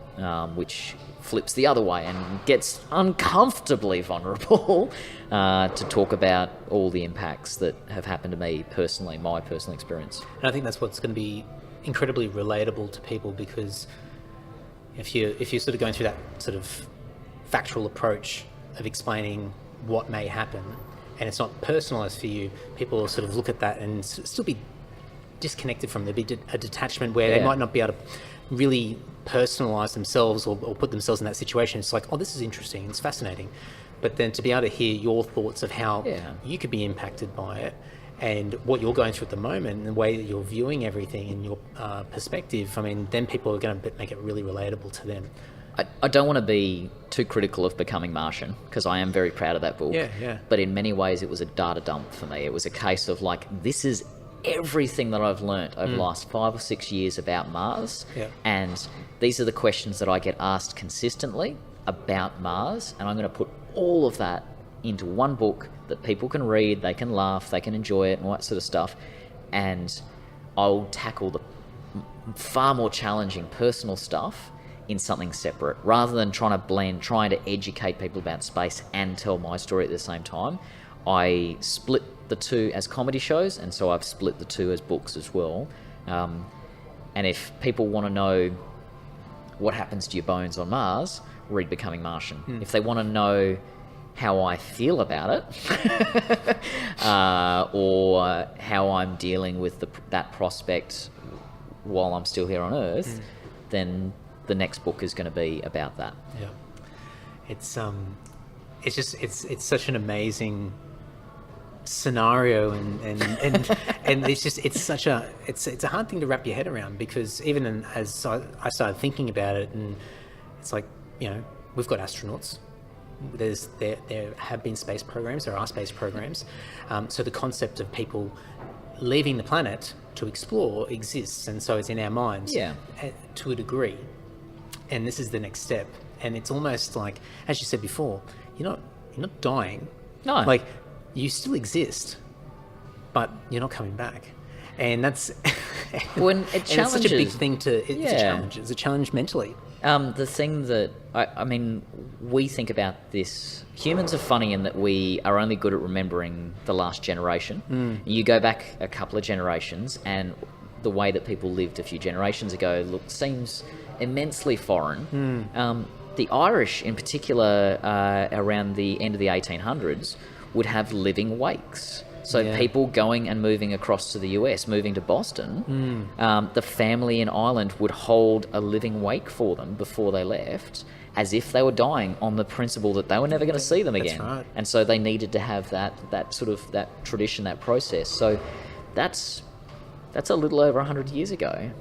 which flips the other way and gets uncomfortably vulnerable to talk about all the impacts that have happened to me personally, my personal experience. And I think that's what's going to be incredibly relatable to people, because if you're sort of going through that sort of factual approach of explaining what may happen, and it's not personalised for you, people will sort of look at that and still be disconnected from. There'll be a detachment where they might not be able to really personalise themselves or put themselves in that situation. It's like, oh, this is interesting, it's fascinating. But then to be able to hear your thoughts of how you could be impacted by it, and what you're going through at the moment, and the way that you're viewing everything and your perspective, I mean, then people are going to make it really relatable to them. I don't want to be too critical of Becoming Martian, because I am very proud of that book. Yeah. But in many ways, it was a data dump for me. It was a case of like, this is everything that I've learnt over the last 5 or 6 years about Mars. Yeah. And these are the questions that I get asked consistently about Mars. And I'm going to put all of that into one book that people can read, they can laugh, they can enjoy it and all that sort of stuff. And I'll tackle the far more challenging personal stuff in something separate, rather than trying to educate people about space and tell my story at the same time. I split the two as comedy shows, and so I've split the two as books as well. And if people want to know what happens to your bones on Mars, read Becoming Martian. If they want to know how I feel about it, or how I'm dealing with that prospect while I'm still here on Earth, then the next book is going to be about that. Yeah, it's such an amazing scenario, and it's a hard thing to wrap your head around, because even as I started thinking about it, and it's like, you know, we've got astronauts. There have been space programs. There are space programs. So the concept of people leaving the planet to explore exists, and so it's in our minds to a degree. And this is the next step. And it's almost like, as you said before, you're not dying. No. Like, you still exist, but you're not coming back. And that's when it and it's such a big thing to. It's a challenge. It's a challenge mentally. The thing that I mean, we think about this. Humans are funny in that we are only good at remembering the last generation. You go back a couple of generations, and the way that people lived a few generations ago seems immensely foreign. The Irish, in particular, around the end of the 1800s, would have living wakes. So people going and moving across to the US, moving to Boston, the family in Ireland would hold a living wake for them before they left, as if they were dying, on the principle that they were never going to see them again. That's right. And so they needed to have that tradition, that process. So that's a little over 100 years ago.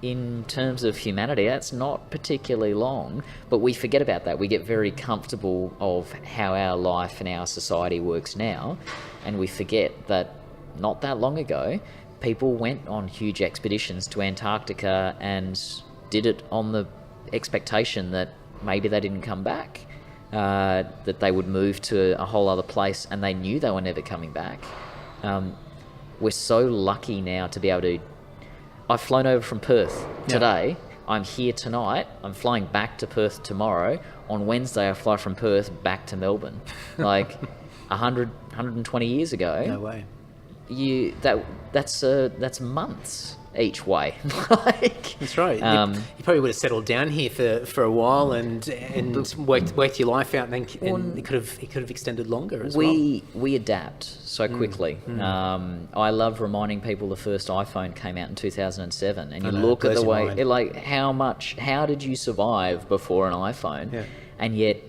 In terms of humanity, that's not particularly long, but we forget about that. We get very comfortable of how our life and our society works now, and we forget that not that long ago, people went on huge expeditions to Antarctica and did it on the expectation that maybe they didn't come back, that they would move to a whole other place, and they knew they were never coming back. We're so lucky now to be able to... I've flown over from Perth today. I'm here tonight. I'm flying back to Perth tomorrow. On Wednesday, I fly from Perth back to Melbourne. Like 120 years ago. No way. That's months each way. Like, that's right. You probably would have settled down here for a while and worked your life out, and then it could have extended longer as well. We adapt so quickly. I love reminding people the first iPhone came out in 2007, and you look at the way, how did you survive before an iPhone? Yeah. And yet,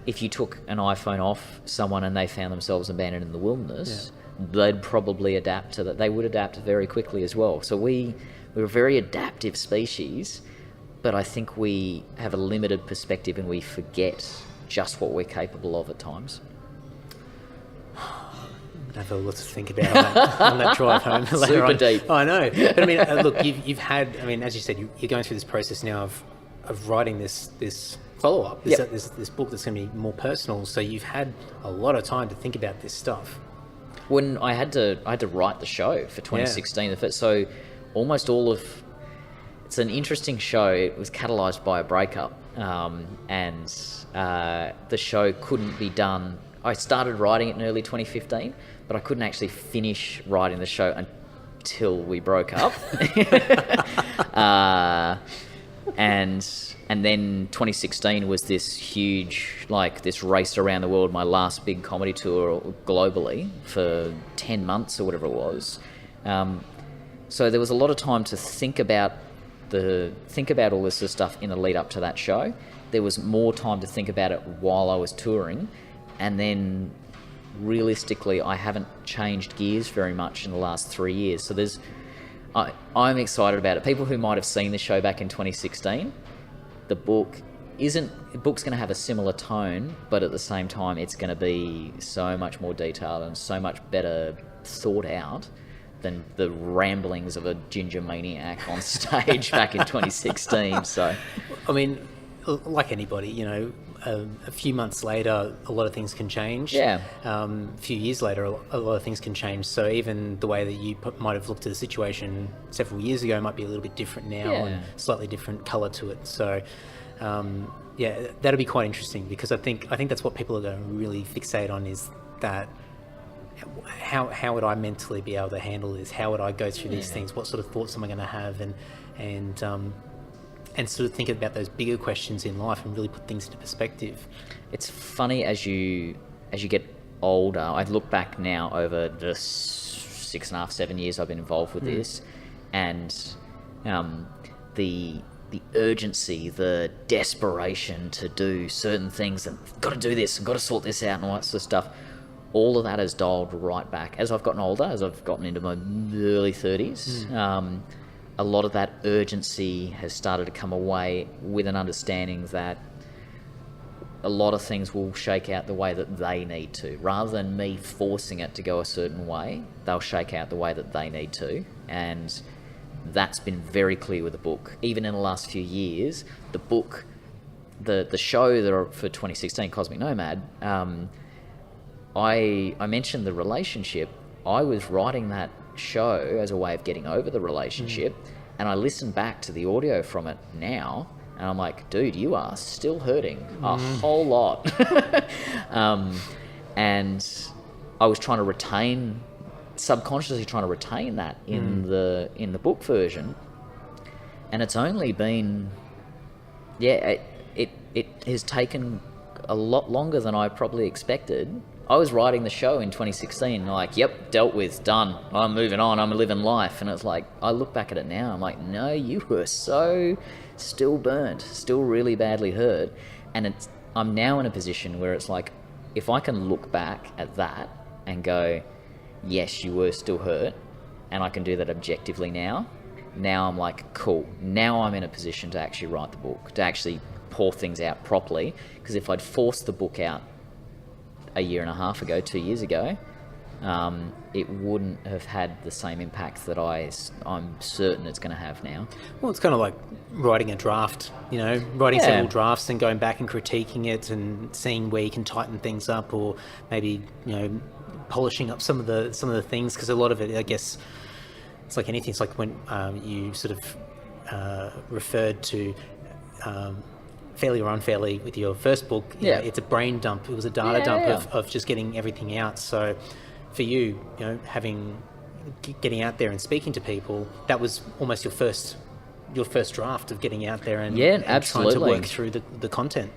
if you took an iPhone off someone and they found themselves abandoned in the wilderness, they'd probably adapt to that. They would adapt very quickly as well. So we're a very adaptive species, but I think we have a limited perspective and we forget just what we're capable of at times. I have a lot to think about on that drive home later Super on. deep. Oh, I know. But I mean, look, you've had, I mean, as you said, you're going through this process now of writing this follow-up, this book that's going to be more personal. So you've had a lot of time to think about this stuff. When I had to write the show for 2016, so almost all of it's an interesting show. It was catalysed by a breakup, and the show couldn't be done. I started writing it in early 2015, but I couldn't actually finish writing the show until we broke up. And then 2016 was this huge, like, this race around the world, my last big comedy tour globally for 10 months or whatever it was. So there was a lot of time to think about all this sort of stuff in the lead up to that show. There was more time to think about it while I was touring, and then realistically, I haven't changed gears very much in the last 3 years. So I'm excited about it. People who might have seen the show back in 2016, the book's going to have a similar tone, but at the same time, it's going to be so much more detailed and so much better thought out than the ramblings of a ginger maniac on stage back in 2016. So, I mean, like anybody, you know, a few months later, a lot of things can change. Yeah. A few years later, a lot of things can change. So even the way that you might have looked at the situation several years ago might be a little bit different now, and slightly different colour to it. So, yeah, that'll be quite interesting, because I think that's what people are going to really fixate on, is that how would I mentally be able to handle this? How would I go through these things? What sort of thoughts am I going to have? And sort of think about those bigger questions in life and really put things into perspective. It's funny as you get older. I look back now over the 6.5, 7 years I've been involved with this, and the urgency, the desperation to do certain things, and got to do this and got to sort this out and all that sort of stuff. All of that has dialed right back as I've gotten older, as I've gotten into my early 30s. A lot of that urgency has started to come away with an understanding that a lot of things will shake out the way that they need to. Rather than me forcing it to go a certain way, they'll shake out the way that they need to. And that's been very clear with the book. Even in the last few years, the book, the show for 2016, Cosmic Nomad, I mentioned the relationship. I was writing that show as a way of getting over the relationship, and I listened back to the audio from it now, and I'm like, dude, you are still hurting a whole lot. And I was subconsciously trying to retain that in the book version, and it's only been it has taken a lot longer than I probably expected. I was writing the show in 2016, like, yep, dealt with, done. I'm moving on, I'm living life. And it's like, I look back at it now, I'm like, no, you were so still burnt, still really badly hurt. And I'm now in a position where it's like, if I can look back at that and go, yes, you were still hurt, and I can do that objectively now I'm like, cool. Now I'm in a position to actually write the book, to actually pour things out properly. Because if I'd forced the book out a year and a half ago, 2 years ago, it wouldn't have had the same impact that I'm certain it's going to have now. Well, it's kind of like writing a draft, you know, writing several drafts and going back and critiquing it and seeing where you can tighten things up, or maybe, you know, polishing up some of the things, because a lot of it, I guess, it's like anything. It's like when you sort of referred to fairly or unfairly with your first book, you know, it's a brain dump. It was a data dump of just getting everything out. So for you, you know, getting out there and speaking to people, that was almost your first draft of getting out there and absolutely trying to work through the content.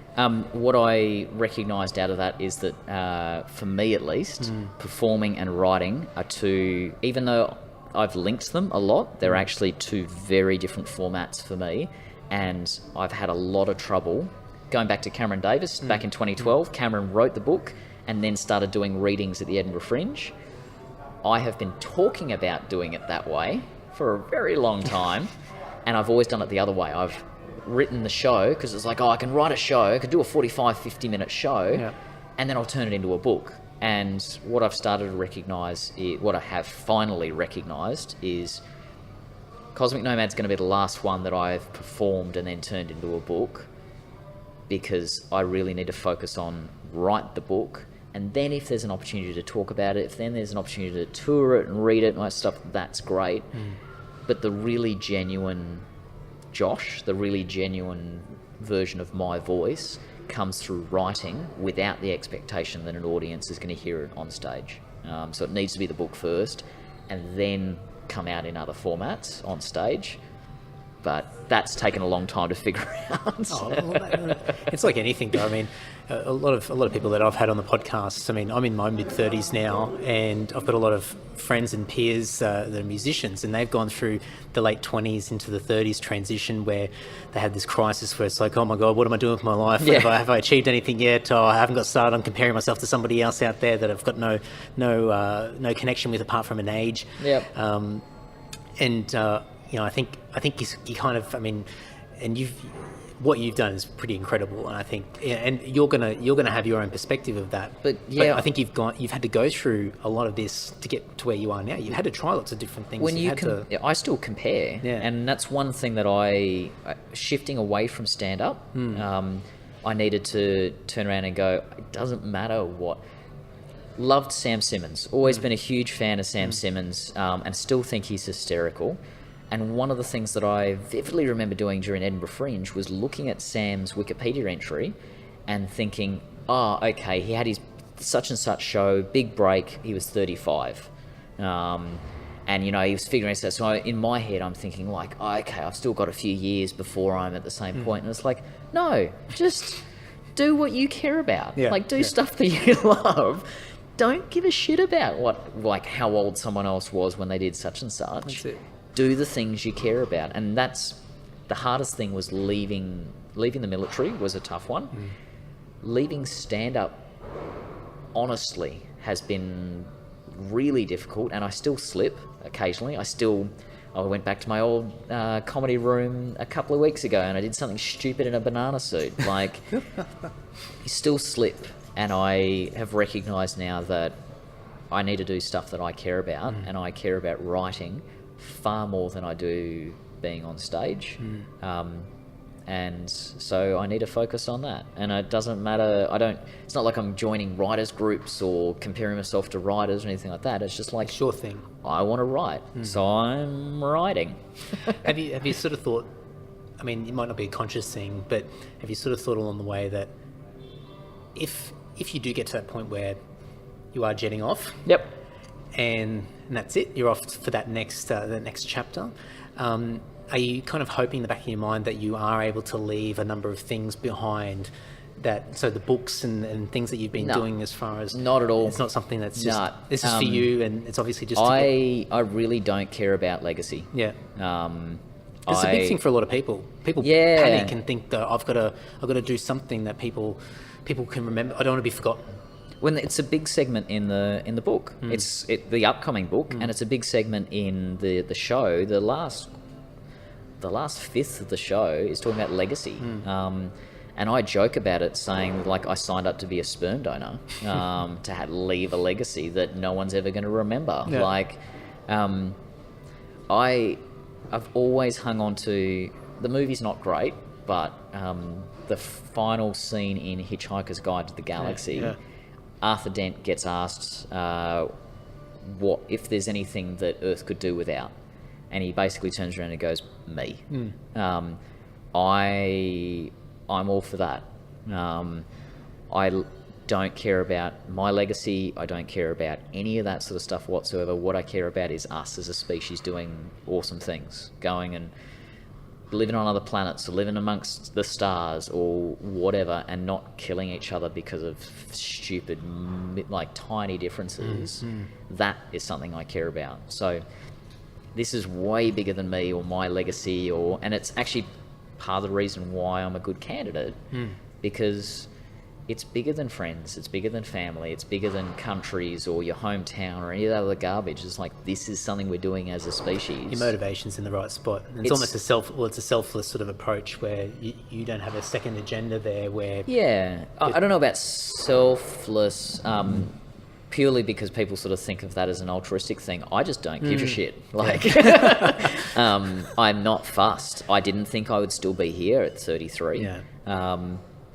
What I recognised out of that is that for me at least, performing and writing are two, even though I've linked them a lot, they're actually two very different formats for me. And I've had a lot of trouble. Going back to Cameron Davis, back in 2012, Cameron wrote the book and then started doing readings at the Edinburgh Fringe. I have been talking about doing it that way for a very long time, and I've always done it the other way. I've written the show, because it's like, I can write a show, I could do a 45, 50-minute show, and then I'll turn it into a book. And what I've started to recognise, what I have finally recognised, is Cosmic Nomad's going to be the last one that I've performed and then turned into a book, because I really need to focus on write the book, and then if there's an opportunity to talk about it, if then there's an opportunity to tour it and read it and all that stuff, that's great. But the really genuine Josh, the really genuine version of my voice, comes through writing without the expectation that an audience is going to hear it on stage. So it needs to be the book first and then come out in other formats on stage. But that's taken a long time to figure out. It's like anything, though. I mean, a lot of people that I've had on the podcast. I mean, I'm in my mid-30s now, and I've got a lot of friends and peers that are musicians, and they've gone through the late 20s into the 30s transition where they had this crisis where it's like, oh my God, what am I doing with my life? Yeah. Have I achieved anything yet? Oh, I haven't got started. I'm comparing myself to somebody else out there that I've got no connection with apart from an age. Yep. You know, I think you kind of, I mean, and what you've done is pretty incredible, and I think, and you're gonna have your own perspective of that. But yeah, I think you've had to go through a lot of this to get to where you are now. You've had to try lots of different things. When I still compare, Yeah. and that's one thing that shifting away from stand up. I needed to turn around and go, it doesn't matter what. Loved Sam Simmons, always been a huge fan of Sam Simmons, and still think he's hysterical. And one of the things that I vividly remember doing during Edinburgh Fringe was looking at Sam's Wikipedia entry and thinking, oh, okay, he had his such and such show, big break, he was 35. And, you know, he was figuring out, so in my head, I'm thinking like, oh, okay, I've still got a few years before I'm at the same point. And it's like, no, just do what you care about. Yeah, Like, do stuff that you love. Don't give a shit about how old someone else was when they did such and such. That's it. Do the things you care about. And that's the hardest thing, was leaving the military was a tough one. Leaving stand-up, honestly, has been really difficult, and I still slip occasionally. I went back to my old comedy room a couple of weeks ago and I did something stupid in a banana suit. Like, you still slip, and I have recognised now that I need to do stuff that I care about, and I care about writing far more than I do being on stage. And so I need to focus on that. And it doesn't matter, it's not like I'm joining writers groups or comparing myself to writers or anything like that. It's just like, Sure thing. I want to write, so I'm writing. Have you sort of thought, I mean, it might not be a conscious thing, but have you sort of thought along the way that if you do get to that point where you are jetting off, Yep. and that's it, you're off for that next chapter, are you kind of hoping in the back of your mind that you are able to leave a number of things behind, that so the books and things that you've been doing, as far as, Not at all. it's not something that's just, No. this is for you, and it's obviously just I really don't care about legacy. it's a big thing for a lot of people. People Yeah. panic and think that I've got to do something that people can remember. I don't want to be forgotten. When it's a big segment in the book, it's the upcoming book, and it's a big segment in the show. The last fifth of the show is talking about legacy, and I joke about it, saying like I signed up to be a sperm donor to leave a legacy that no one's ever going to remember. Yeah. Like, I've always hung on to, the movie's not great, but the final scene in Hitchhiker's Guide to the Galaxy. Yeah. Arthur Dent gets asked what if there's anything that Earth could do without, and he basically turns around and goes, me. I'm all for that. I don't care about my legacy. I don't care about any of that sort of stuff whatsoever. What I care about is us as a species doing awesome things, going and living on other planets, or living amongst the stars or whatever, and not killing each other because of stupid, like, tiny differences. That is something I care about. So this is way bigger than me or my legacy, and it's actually part of the reason why I'm a good candidate, because it's bigger than friends, it's bigger than family, it's bigger than countries or your hometown or any of that other garbage. It's like, this is something we're doing as a species. Your motivation's in the right spot. And it's almost it's a selfless sort of approach where you don't have a second agenda there where... Yeah. I don't know about selfless, purely because people sort of think of that as an altruistic thing. I just don't give a shit. Like, I'm not fussed. I didn't think I would still be here at 33. Yeah.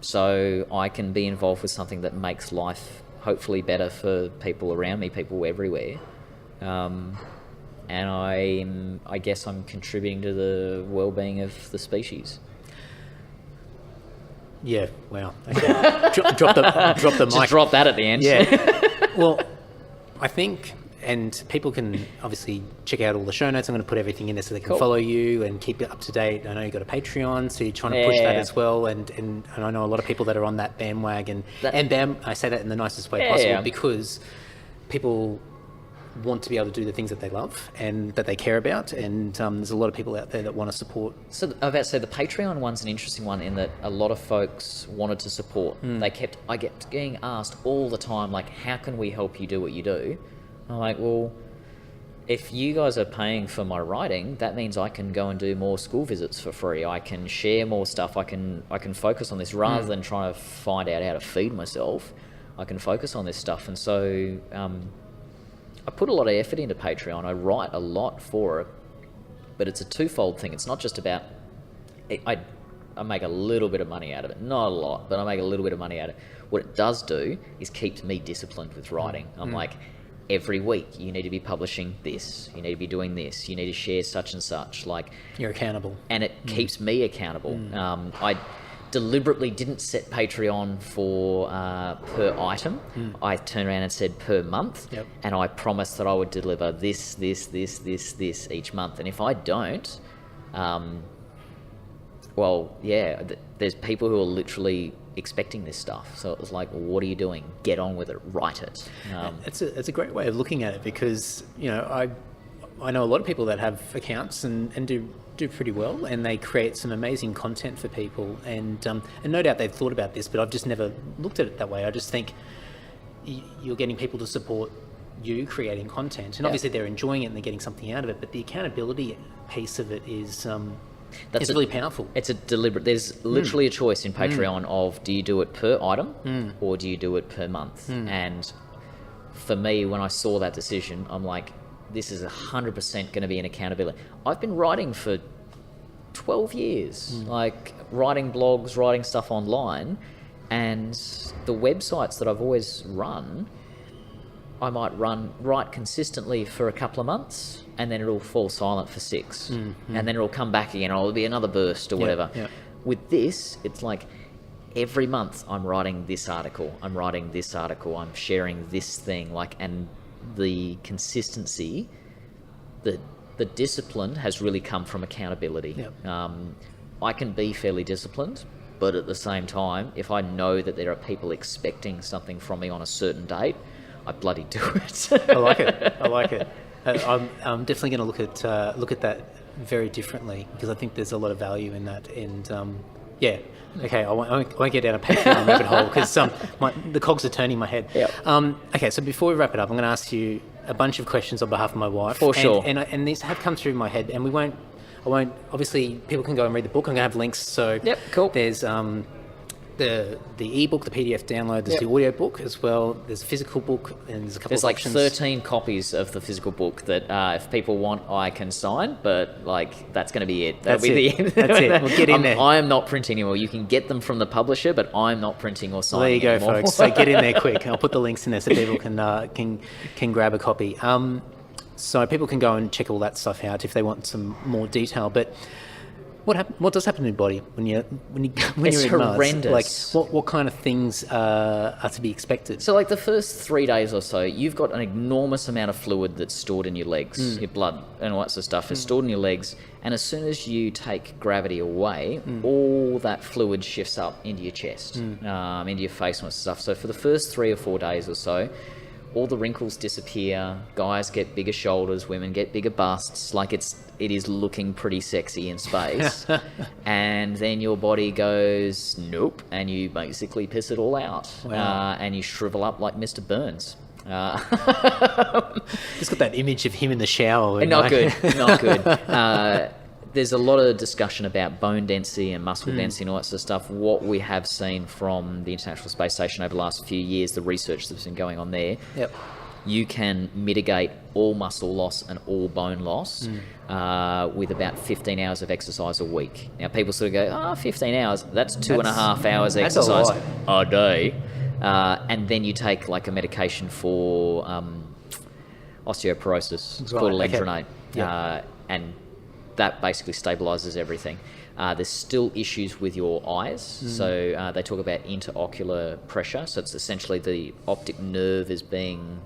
So I can be involved with something that makes life hopefully better for people around me, people everywhere. And and I guess I'm contributing to the well-being of the species. Yeah, wow. Okay. drop the mic. Just drop that at the end. Yeah. Well, I think, and people can obviously check out all the show notes. I'm going to put everything in there so they can follow you and keep it up to date. I know you've got a Patreon, so you're trying to push that as well. And I know a lot of people that are on that bandwagon. I say that in the nicest way possible because people want to be able to do the things that they love and that they care about, and there's a lot of people out there that want to support. So I was about to say the Patreon one's an interesting one in that a lot of folks wanted to support. I kept getting asked all the time, like, how can we help you do what you do? I'm like, well, if you guys are paying for my writing, that means I can go and do more school visits for free. I can share more stuff. I can focus on this rather than trying to find out how to feed myself. I can focus on this stuff. And so I put a lot of effort into Patreon. I write a lot for it, but it's a twofold thing. It's not just about I make a little bit of money out of it, not a lot, but I make a little bit of money out of it. What it does do is keeps me disciplined with writing. I'm like, every week you need to be publishing this, you need to be doing this, you need to share such and such. Like, you're accountable, and it keeps me accountable. I deliberately didn't set Patreon for per item. I turned around and said per month, and I promised that I would deliver this each month. And if I don't, there's people who are literally expecting this stuff. So it was like, well, what are you doing? Get on with it. Write it. It's a great way of looking at it because, you know, I know a lot of people that have accounts and do pretty well, and they create some amazing content for people, and no doubt they've thought about this, but I've just never looked at it that way. I just think you're getting people to support you creating content, and obviously they're enjoying it and they're getting something out of it, but the accountability piece of it is it's really powerful. It's a deliberate, there's literally a choice in Patreon of, do you do it per item or do you do it per month? And for me, when I saw that decision, I'm like, this is 100% going to be an accountability. I've been writing for 12 years, like writing blogs, writing stuff online, and the websites that I've always run, I might write consistently for a couple of months, and then it'll fall silent for 6, and then it'll come back again, or it'll be another burst or whatever. With this, it's like every month I'm writing this article, I'm sharing this thing, like, and the consistency, the discipline has really come from accountability. I can be fairly disciplined, but at the same time, if I know that there are people expecting something from me on a certain date, I bloody do it. I like it. I'm definitely going to look at that very differently, because I think there's a lot of value in that. And okay, I won't get down a Patreon rabbit hole because the cogs are turning my head. Okay, so before we wrap it up, I'm going to ask you a bunch of questions on behalf of my wife. For sure. And these have come through my head, and I won't. Obviously, people can go and read the book. I'm going to have links. So cool. There's the ebook, the PDF download. There's the audio book as well. There's a physical book, and there's a couple. There's of like options. 13 copies of the physical book that if people want, I can sign. But like, that's going to be it. That'll be the end. That's it. We'll get in there. I am not printing anymore. You can get them from the publisher, but I'm not printing or signing. There you go, anymore. folks. So get in there quick. I'll put the links in there so people can grab a copy. So people can go and check all that stuff out if they want some more detail. But what does happen to your body when you're It's in Mars? horrendous. Like what kind of things are to be expected? So like the first 3 days or so, you've got an enormous amount of fluid that's stored in your legs, your blood and all that sort of stuff is stored in your legs. And as soon as you take gravity away, all that fluid shifts up into your chest, into your face and all that stuff. So for the first 3 or 4 days or so, all the wrinkles disappear, guys get bigger shoulders, women get bigger busts, like it is looking pretty sexy in space. And then your body goes, nope, and you basically piss it all out. Wow. And you shrivel up like Mr. Burns. Just got that image of him in the shower. Not good. There's a lot of discussion about bone density and muscle density and all that sort of stuff. What we have seen from the International Space Station over the last few years, the research that's been going on there, you can mitigate all muscle loss and all bone loss with about 15 hours of exercise a week. Now, people sort of go, 15 hours, that's 2.5 hours exercise a day. And then you take like a medication for... osteoporosis. It's called alendronate. And that basically stabilizes everything. There's still issues with your eyes. So they talk about interocular pressure. So it's essentially the optic nerve is being...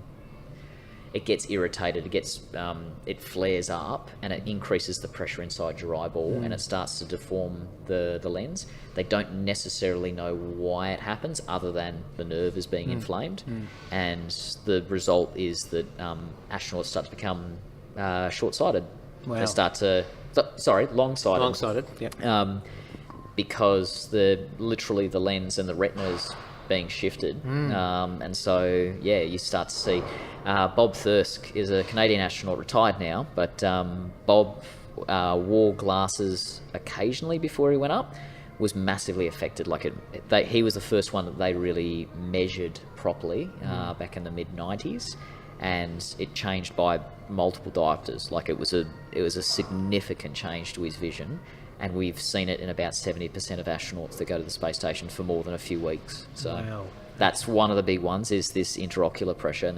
It gets irritated, it flares up, and it increases the pressure inside your eyeball, and it starts to deform the lens. They don't necessarily know why it happens, other than the nerve is being inflamed, and the result is that astronauts start to become short-sighted. Wow. They start to, long-sighted. Long-sighted, yeah. Because literally the lens and the retina's being shifted, and so you start to see. Bob Thirsk is a Canadian astronaut, retired now, but Bob wore glasses occasionally before he went up. Was massively affected. He was the first one that they really measured properly back in the mid-90s, and it changed by multiple diopters. It was a significant change to his vision. And we've seen it in about 70% of astronauts that go to the space station for more than a few weeks. So that's one of the big ones, is this interocular pressure, and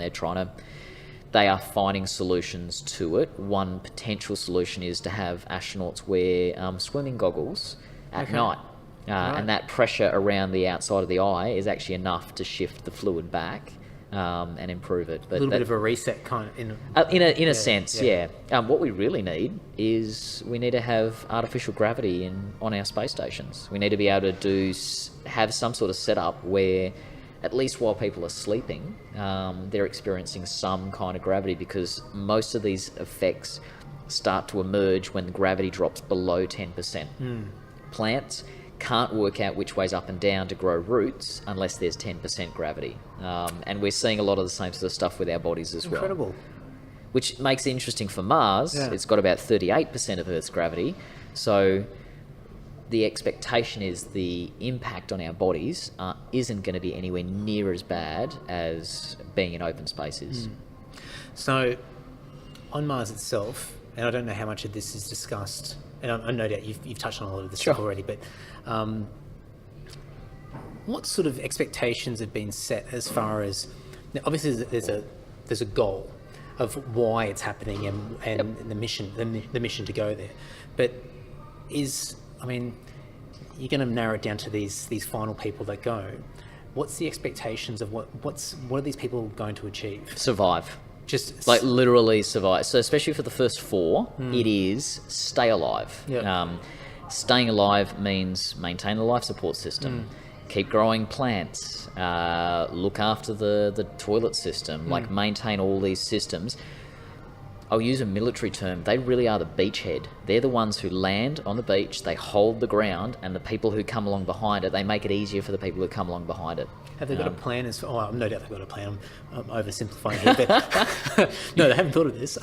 they are finding solutions to it. One potential solution is to have astronauts wear swimming goggles at night. And that pressure around the outside of the eye is actually enough to shift the fluid back and improve it. But a little bit of a reset kind of... in a sense. What we really need is we need to have artificial gravity on our space stations. We need to be able to have some sort of setup where, at least while people are sleeping, they're experiencing some kind of gravity, because most of these effects start to emerge when the gravity drops below 10%. Plants can't work out which way's up and down to grow roots unless there's 10% gravity. And we're seeing a lot of the same sort of stuff with our bodies as well. Incredible. Which makes it interesting for Mars. It's got about 38% of Earth's gravity. So the expectation is the impact on our bodies isn't going to be anywhere near as bad as being in open spaces. So on Mars itself, and I don't know how much of this is discussed, and I no doubt you've touched on a lot of this stuff already, but what sort of expectations have been set as far as... Now, obviously there's a goal of why it's happening and the mission to go there, but you're going to narrow it down to these final people that go. What's the expectations of what are these people going to achieve? Survive. Just literally survive. So especially for the first 4, it is stay alive. Staying alive means maintain the life support system, keep growing plants, look after the toilet system, maintain all these systems. I'll use a military term. They really are the beachhead. They're the ones who land on the beach, they hold the ground, and the people who come along behind it, they make it easier for the people who come along behind it. Have they got a plan? No doubt they've got a plan. I'm oversimplifying here, but no, they haven't thought of this.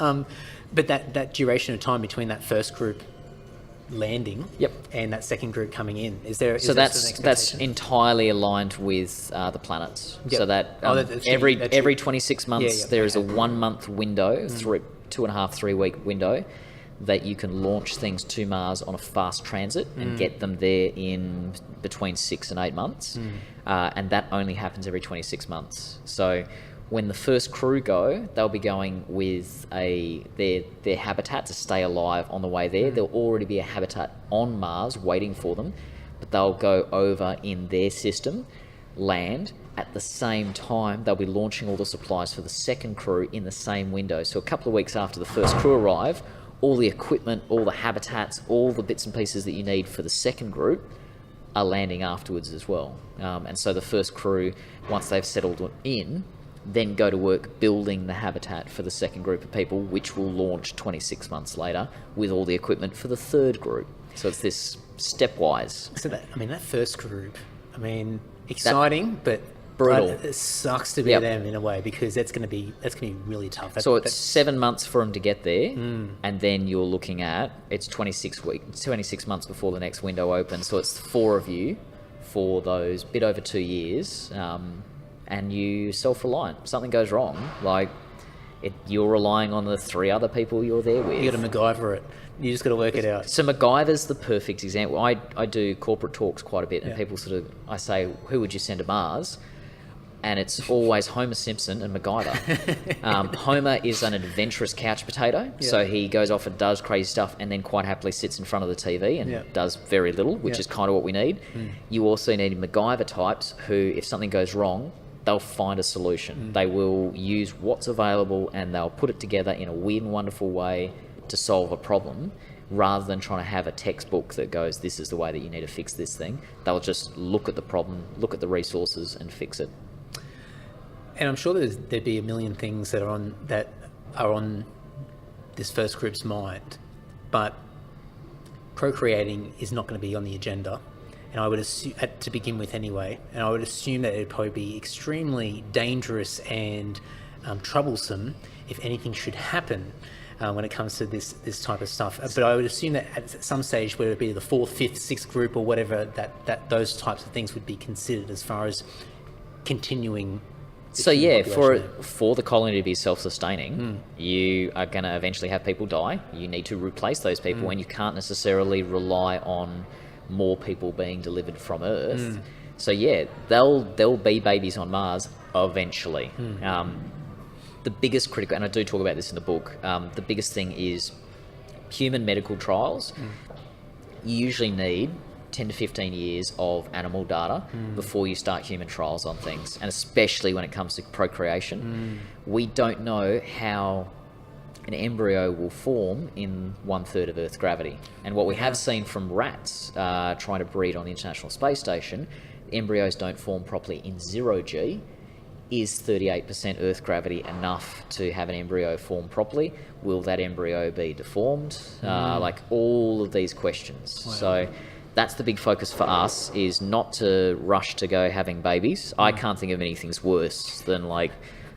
But that duration of time between that first group landing and that second group coming in, that's entirely aligned with the planets. So that every 26 months there is a 1 month window, 2.5-3 week window, that you can launch things to Mars on a fast transit and get them there in between 6 and 8 months. And that only happens every 26 months. So when the first crew go, they'll be going with their habitat to stay alive on the way there. There'll already be a habitat on Mars waiting for them, but they'll go over in their system, land. At the same time, they'll be launching all the supplies for the second crew in the same window. So a couple of weeks after the first crew arrive, all the equipment, all the habitats, all the bits and pieces that you need for the second group are landing afterwards as well. And so the first crew, once they've settled in, then go to work building the habitat for the second group of people, which will launch 26 months later with all the equipment for the third group. So it's this stepwise. So that first group, exciting, but brutal. It sucks to be them in a way, because that's going to be really tough. So it's 7 months for them to get there, and then you're looking at it's 26 months before the next window opens. So it's 4 of you for those bit over 2 years, and you self-reliant. Something goes wrong, you're relying on the 3 other people you're there with. You got to MacGyver it. You just got to work it out. So MacGyver's the perfect example. I do corporate talks quite a bit, and people I say, who would you send to Mars? and it's always Homer Simpson and MacGyver. Homer is an adventurous couch potato, so he goes off and does crazy stuff and then quite happily sits in front of the TV and does very little, which is kind of what we need. You also need MacGyver types who, if something goes wrong, they'll find a solution. They will use what's available and they'll put it together in a weird and wonderful way to solve a problem, rather than trying to have a textbook that goes, this is the way that you need to fix this thing. They'll just look at the problem, look at the resources and fix it. And I'm sure there'd be a million things that are on this first group's mind, but procreating is not going to be on the agenda. And I would assume, to begin with anyway, and I would assume that it'd probably be extremely dangerous and troublesome if anything should happen when it comes to this type of stuff. But I would assume that at some stage, whether it be the 4th, 5th, 6th group or whatever, that those types of things would be considered as far as continuing. So yeah, for the colony to be self-sustaining, you are going to eventually have people die. You need to replace those people, and you can't necessarily rely on more people being delivered from Earth. So yeah, there'll be babies on Mars eventually. The biggest critical, and I do talk about this in the book, the biggest thing is human medical trials. You usually need 10 to 15 years of animal data before you start human trials on things, and especially when it comes to procreation. We don't know how an embryo will form in 1/3 of Earth's gravity. And what we have seen from rats trying to breed on the International Space Station, embryos don't form properly in 0G. Is 38% Earth gravity enough to have an embryo form properly? Will that embryo be deformed? Like all of these questions. Wow. So that's the big focus for us, is not to rush to go having babies. I can't think of anything's worse than like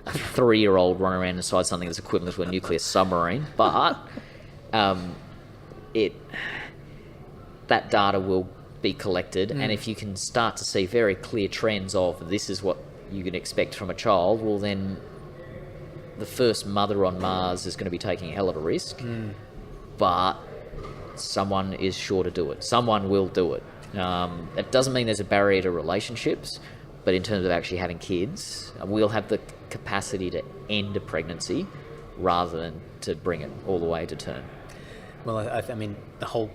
a 3-year-old running around inside something that's equivalent to a nuclear submarine. But that data will be collected, and if you can start to see very clear trends of this is what you can expect from a child, well then the first mother on Mars is going to be taking a hell of a risk, but someone is sure to do it. Someone will do it. It doesn't mean there's a barrier to relationships, but in terms of actually having kids, we'll have the capacity to end a pregnancy rather than to bring it all the way to term. Well, I mean, the whole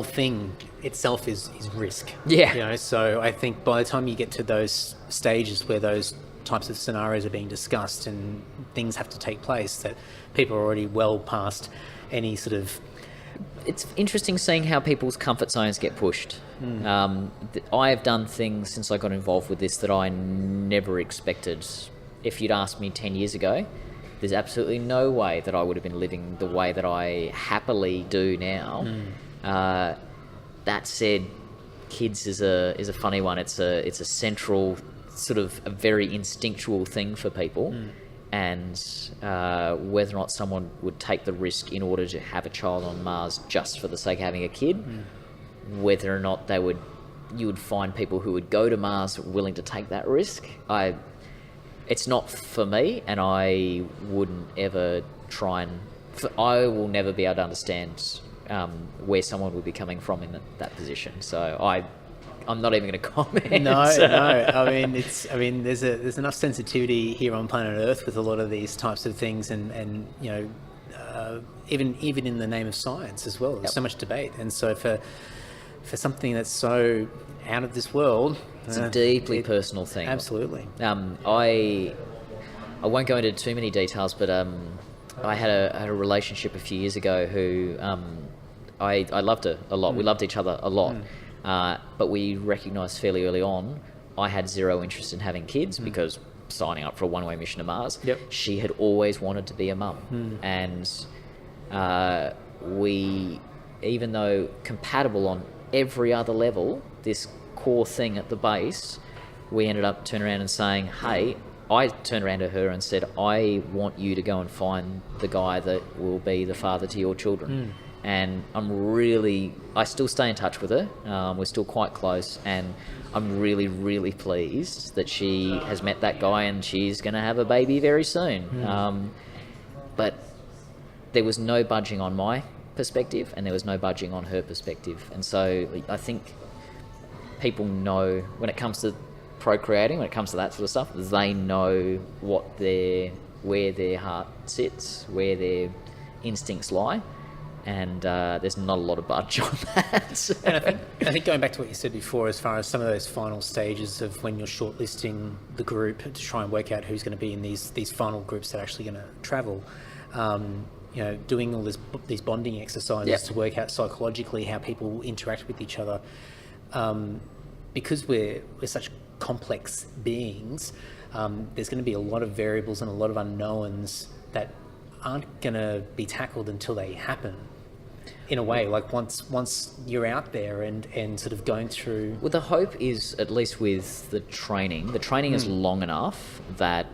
thing itself is risk. Yeah. You know, so I think by the time you get to those stages where those types of scenarios are being discussed and things have to take place, that people are already well past any sort of... It's interesting seeing how people's comfort zones get pushed. I have done things since I got involved with this that I never expected. If you'd asked me 10 years ago, there's absolutely no way that I would have been living the way that I happily do now. That said, kids is a funny one. It's a central, sort of a very instinctual thing for people, and whether or not someone would take the risk in order to have a child on Mars just for the sake of having a kid, whether or not you would find people who would go to Mars willing to take that risk. It's not for me, and I wouldn't ever try and... I will never be able to understand where someone would be coming from in that position. So I'm not even going to comment. No. I mean, there's enough sensitivity here on planet Earth with a lot of these types of things, and you know, even in the name of science as well. There's so much debate, and so for something that's so out of this world, it's a deeply personal thing. Absolutely. I won't go into too many details, but I had a relationship a few years ago who I loved her a lot. We loved each other a lot. But we recognised fairly early on I had zero interest in having kids because signing up for a one-way mission to Mars. She had always wanted to be a mum. And we, even though compatible on every other level, this core thing at the base, we ended up turning around and saying, hey, I turned around to her and said, I want you to go and find the guy that will be the father to your children. And I still stay in touch with her. We're still quite close, and I'm really, really pleased that she has met that guy and she's going to have a baby very soon. But there was no budging on my perspective, and there was no budging on her perspective. And so I think people know when it comes to procreating, when it comes to that sort of stuff, they know where their heart sits, where their instincts lie, and there's not a lot of budge on that. And I think going back to what you said before, as far as some of those final stages of when you're shortlisting the group to try and work out who's going to be in these final groups that are actually going to travel, doing all these bonding exercises to work out psychologically how people interact with each other, because we're such complex beings. There's going to be a lot of variables and a lot of unknowns that aren't going to be tackled until they happen. In a way, like once you're out there and sort of going through. Well, the hope is, at least with the training is long enough that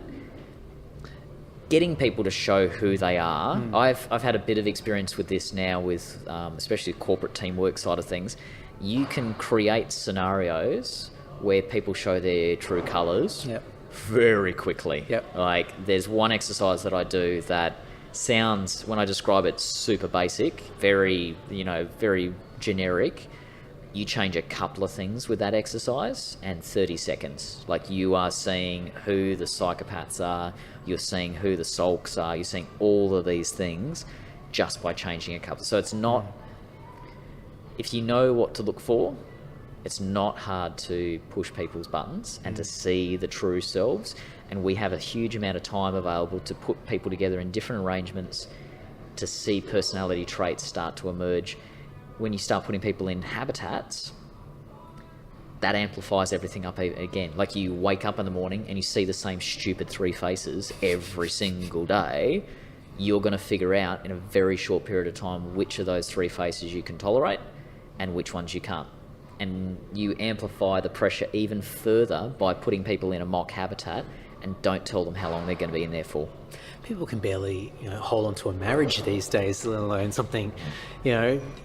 getting people to show who they are. I've had a bit of experience with this now, with especially corporate teamwork side of things. You can create scenarios where people show their true colours very quickly. Like, there's one exercise that I do that sounds, when I describe it, super basic, very generic. You change a couple of things with that exercise and 30 seconds. Like, you are seeing who the psychopaths are, you're seeing who the sulks are, you're seeing all of these things just by changing a couple. So it's not, if you know what to look for, it's not hard to push people's buttons and to see the true selves. And we have a huge amount of time available to put people together in different arrangements to see personality traits start to emerge. When you start putting people in habitats, that amplifies everything up again. Like, you wake up in the morning and you see the same stupid 3 faces every single day. You're going to figure out in a very short period of time which of those 3 faces you can tolerate and which ones you can't. And you amplify the pressure even further by putting people in a mock habitat and don't tell them how long they're going to be in there for. People can barely, hold on to a marriage these days, let alone something,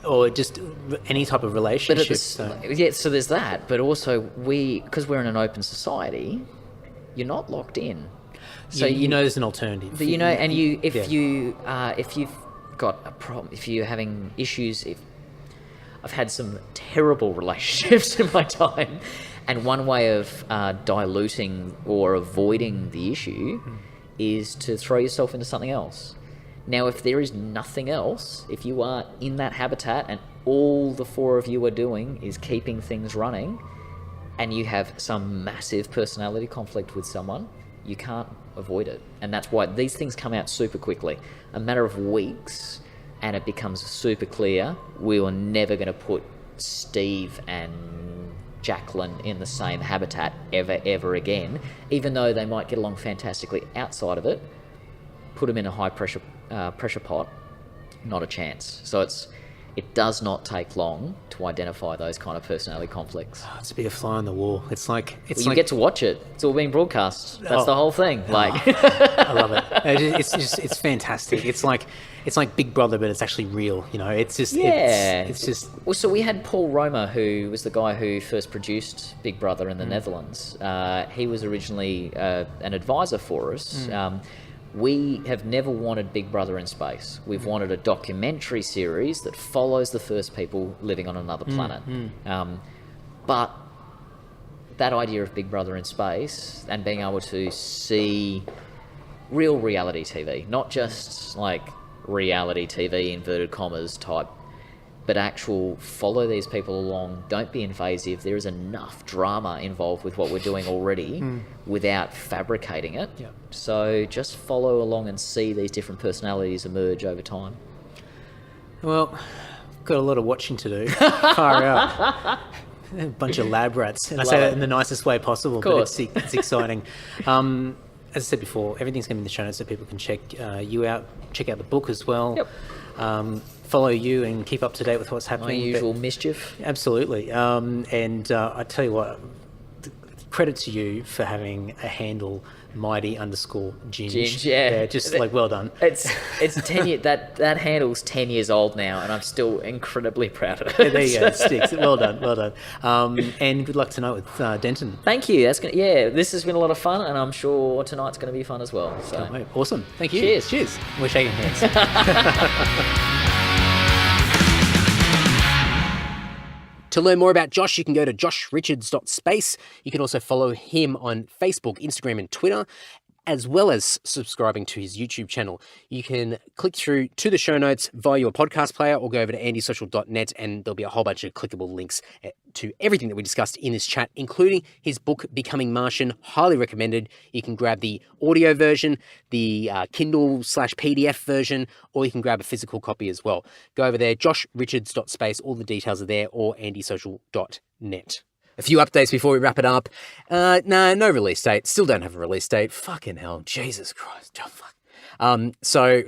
or just any type of relationship. So there's that. But also, because we're in an open society, you're not locked in. So there's an alternative. But if you've got a problem, if you're having issues, I've had some terrible relationships in my time, and one way of diluting or avoiding the issue is to throw yourself into something else. Now, if there is nothing else, if you are in that habitat and all the 4 of you are doing is keeping things running, and you have some massive personality conflict with someone, you can't avoid it. And that's why these things come out super quickly. A matter of weeks, and it becomes super clear we were never going to put Steve and Jacqueline in the same habitat ever again, even though they might get along fantastically outside of it. Put them in a high pressure pot, not a chance. So it does not take long to identify those kind of personality conflicts. It's a bit of fly on the wall. You get to watch it. It's all being broadcast. That's the whole thing. I love it. It's fantastic. It's like Big Brother, but it's actually real. It's just it's just. Well, so we had Paul Romer, who was the guy who first produced Big Brother in the Netherlands. He was originally an advisor for us. We have never wanted Big Brother in space. We've wanted a documentary series that follows the first people living on another planet. But that idea of Big Brother in space and being able to see real reality TV, not just like reality TV, inverted commas type, but actual follow these people along, don't be invasive. There is enough drama involved with what we're doing already without fabricating it. So just follow along and see these different personalities emerge over time. Well, got a lot of watching to do. Far out. A bunch of lab rats. And I say that in the nicest way possible, but it's exciting. As I said before, everything's going to be in the show notes so people can check you out, check out the book as well. Follow you and keep up to date with what's happening. My usual mischief. Absolutely. I tell you what, credit to you for having a handle, mighty_Ginge. Just well done. It's 10 years. That handle's 10 years old now, and I'm still incredibly proud of it. There you go. It sticks. Well done. And good luck tonight with Denton. Thank you. This has been a lot of fun, and I'm sure tonight's going to be fun as well. So. Awesome. Thank you. Cheers. We're shaking hands. To learn more about Josh, you can go to joshrichards.space. You can also follow him on Facebook, Instagram, and Twitter, as well as subscribing to his YouTube channel. You can click through to the show notes via your podcast player or go over to andysocial.net, and there'll be a whole bunch of clickable links to everything that we discussed in this chat, including his book, Becoming Martian. Highly recommended. You can grab the audio version, the Kindle/PDF version, or you can grab a physical copy as well. Go over there, joshrichards.space. All the details are there, or andysocial.net. A few updates before we wrap it up. No release date. Still don't have a release date. Fucking hell. Jesus Christ. Oh, fuck. So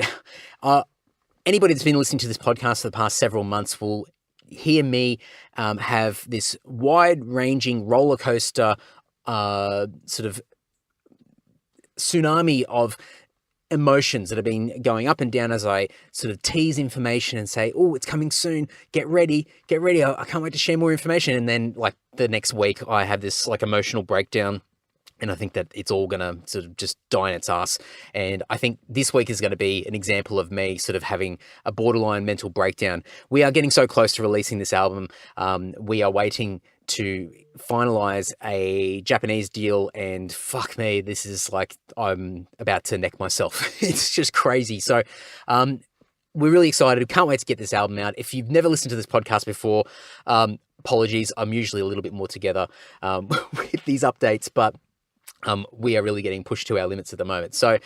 anybody that's been listening to this podcast for the past several months will hear me have this wide-ranging roller coaster sort of tsunami of emotions that have been going up and down as I sort of tease information and say, oh, it's coming soon, get ready, I can't wait to share more information. And then like the next week I have this like emotional breakdown, and I think that it's all gonna sort of just die in its ass. And I think this week is going to be an example of me sort of having a borderline mental breakdown. We are getting so close to releasing this album. We are waiting to finalize a Japanese deal, and fuck me, this is like I'm about to neck myself. It's just crazy. So we're really excited. Can't wait to get this album out. If you've never listened to this podcast before, apologies. I'm usually a little bit more together with these updates, but we are really getting pushed to our limits at the moment. So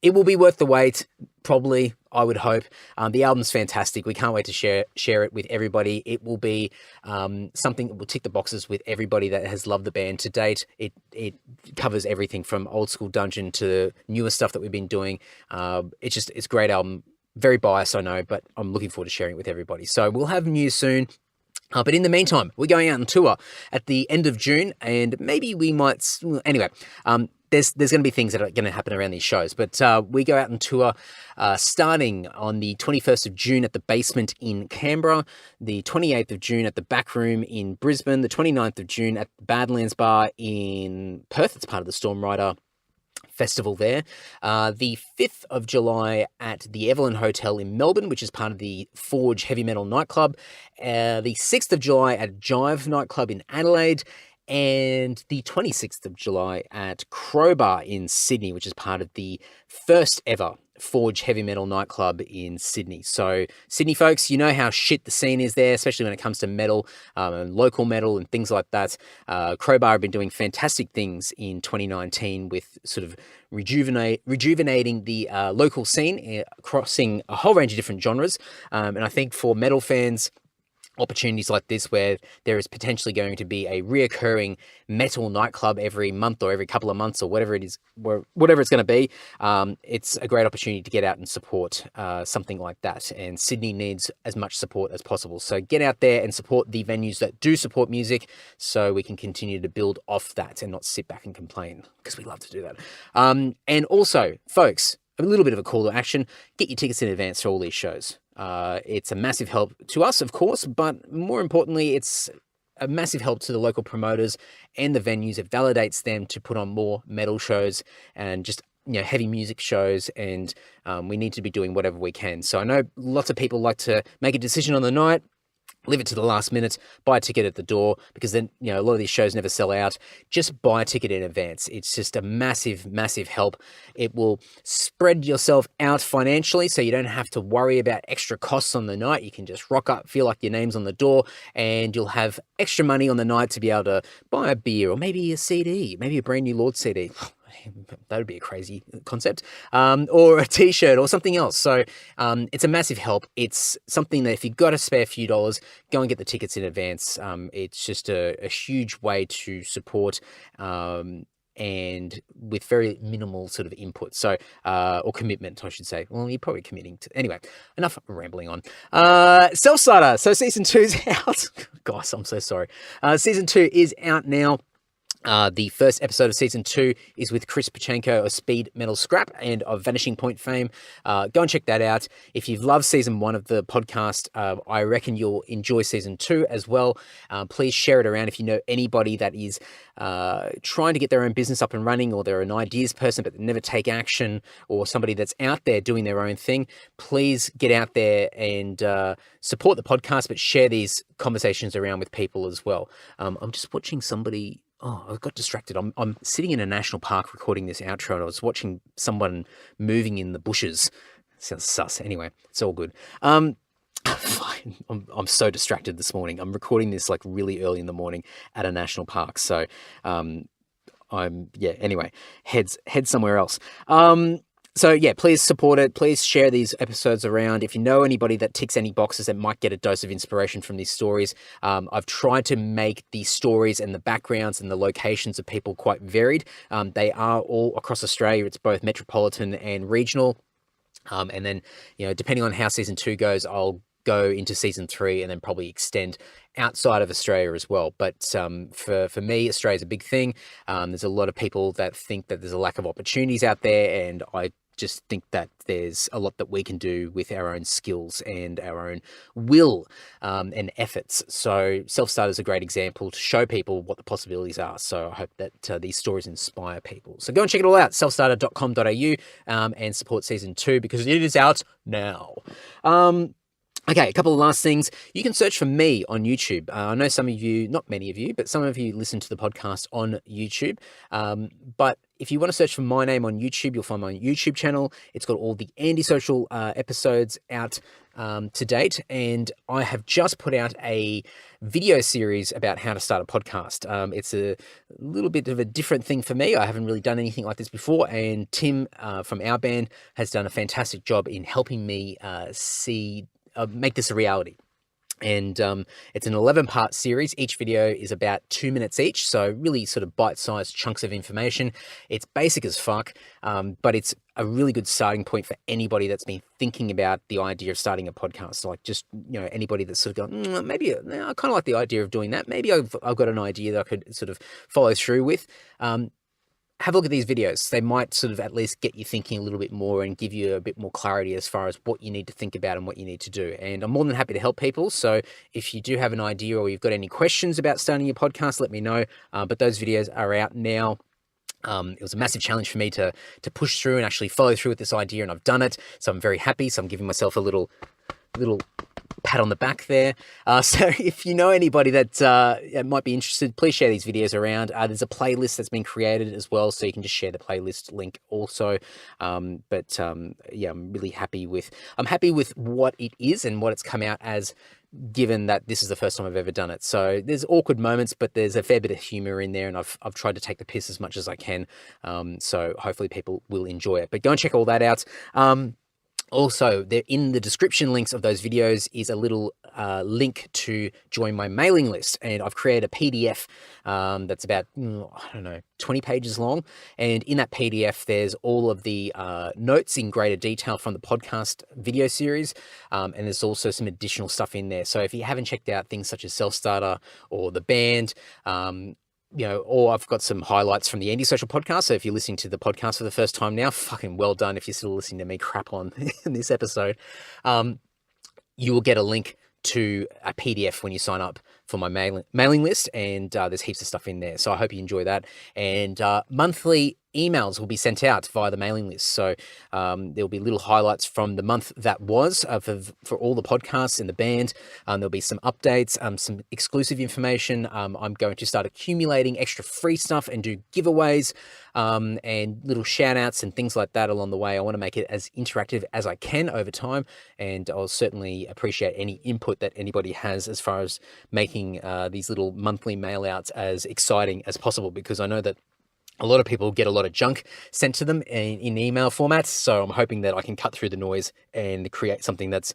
it will be worth the wait, probably, I would hope. The album's fantastic. We can't wait to share it with everybody. It will be something that will tick the boxes with everybody that has loved the band to date. It covers everything from old school Dungeon to newer stuff that we've been doing. It's a great album. Very biased, I know, but I'm looking forward to sharing it with everybody. So we'll have news soon. But in the meantime, we're going out on tour at the end of June, and maybe we might... Anyway, there's going to be things that are going to happen around these shows. But we go out on tour starting on the 21st of June at the Basement in Canberra, the 28th of June at the Back Room in Brisbane, the 29th of June at the Badlands Bar in Perth. It's part of the Storm Rider Festival there. The 5th of July at the Evelyn Hotel in Melbourne, which is part of the Forge Heavy Metal nightclub. The 6th of July at Jive nightclub in Adelaide. And the 26th of July at Crowbar in Sydney, which is part of the first ever Forge Heavy Metal nightclub in Sydney. So Sydney folks, you know how shit the scene is there, especially when it comes to metal and local metal and things like that. Crowbar have been doing fantastic things in 2019 with sort of rejuvenating the local scene, crossing a whole range of different genres. And I think for metal fans, opportunities like this where there is potentially going to be a reoccurring metal nightclub every month or every couple of months or whatever it is, whatever it's going to be, it's a great opportunity to get out and support something like that. And Sydney needs as much support as possible. So get out there and support the venues that do support music so we can continue to build off that and not sit back and complain, because we love to do that. And also, folks, a little bit of a call to action: get your tickets in advance for all these shows. It's a massive help to us, of course, but more importantly, it's a massive help to the local promoters and the venues. It validates them to put on more metal shows and just, heavy music shows, and we need to be doing whatever we can. So I know lots of people like to make a decision on the night, leave it to the last minute, buy a ticket at the door, because then, a lot of these shows never sell out. Just buy a ticket in advance. It's just a massive, massive help. It will spread yourself out financially, so you don't have to worry about extra costs on the night. You can just rock up, feel like your name's on the door, and you'll have extra money on the night to be able to buy a beer or maybe a CD, maybe a brand new Lord CD. That would be a crazy concept, or a t-shirt or something else. So it's a massive help. It's something that if you've got to spare a few dollars, go and get the tickets in advance. It's just a huge way to support, and with very minimal sort of input. So, or commitment, I should say. Well, you're probably committing to... Anyway, enough rambling on. Self-Starter. So season 2's out. Gosh, I'm so sorry. Season 2 is out now. The first episode of season 2 is with Chris Pachenko of Speed Metal Scrap and of Vanishing Point fame. Go and check that out. If you've loved season 1 of the podcast, I reckon you'll enjoy season 2 as well. Please share it around if you know anybody that is trying to get their own business up and running, or they're an ideas person but they never take action, or somebody that's out there doing their own thing. Please get out there and support the podcast, but share these conversations around with people as well. I'm just watching somebody... Oh, I got distracted. I'm sitting in a national park recording this outro, and I was watching someone moving in the bushes. Sounds sus. Anyway, it's all good. Fine. I'm so distracted this morning. I'm recording this like really early in the morning at a national park. So, anyway, head somewhere else. So yeah, please support it. Please share these episodes around. If you know anybody that ticks any boxes that might get a dose of inspiration from these stories, I've tried to make the stories and the backgrounds and the locations of people quite varied. They are all across Australia. It's both metropolitan and regional. And then, depending on how season 2 goes, I'll go into season 3 and then probably extend outside of Australia as well. But for me, Australia's a big thing. There's a lot of people that think that there's a lack of opportunities out there, and I just think that there's a lot that we can do with our own skills and our own will and efforts. So Self-Starter is a great example to show people what the possibilities are. So I hope that these stories inspire people. So go and check it all out, selfstarter.com.au, and support season 2 because it is out now. Okay, a couple of last things. You can search for me on YouTube. I know some of you, not many of you, but some of you listen to the podcast on YouTube. But if you want to search for my name on YouTube, you'll find my YouTube channel. It's got all the Andy Social episodes out to date. And I have just put out a video series about how to start a podcast. It's a little bit of a different thing for me. I haven't really done anything like this before. And Tim from our band has done a fantastic job in helping me make this a reality. And it's an 11-part series. Each video is about 2 minutes each, so really sort of bite-sized chunks of information. It's basic as fuck, but it's a really good starting point for anybody that's been thinking about the idea of starting a podcast. Like just, anybody that's sort of going, maybe I kind of like the idea of doing that. Maybe I've got an idea that I could sort of follow through with. Have a look at these videos. They might sort of at least get you thinking a little bit more and give you a bit more clarity as far as what you need to think about and what you need to do. And I'm more than happy to help people. So if you do have an idea or you've got any questions about starting your podcast, let me know. But those videos are out now. It was a massive challenge for me to push through and actually follow through with this idea, and I've done it. So I'm very happy. So I'm giving myself a little pat on the back there. So if you know anybody that might be interested, please share these videos around. There's a playlist that's been created as well, so you can just share the playlist link also. I'm really happy with what it is and what it's come out as, given that this is the first time I've ever done it. So there's awkward moments, but there's a fair bit of humor in there, and I've tried to take the piss as much as I can. So hopefully people will enjoy it. But go and check all that out. Also, there in the description links of those videos is a little link to join my mailing list. And I've created a PDF that's about, 20 pages long. And in that PDF, there's all of the notes in greater detail from the podcast video series. And there's also some additional stuff in there. So if you haven't checked out things such as Self-Starter or the band, or I've got some highlights from the Andy Social podcast. So if you're listening to the podcast for the first time now, fucking well done. If you're still listening to me crap on in this episode, you will get a link to a PDF when you sign up for my mailing list, and there's heaps of stuff in there. So I hope you enjoy that. And monthly emails will be sent out via the mailing list. So there'll be little highlights from the month that was for all the podcasts in the band. There'll be some updates, some exclusive information. I'm going to start accumulating extra free stuff and do giveaways and little shout outs and things like that along the way. I want to make it as interactive as I can over time, and I'll certainly appreciate any input that anybody has as far as making these little monthly mail outs as exciting as possible, because I know that a lot of people get a lot of junk sent to them in email formats. So I'm hoping that I can cut through the noise and create something that's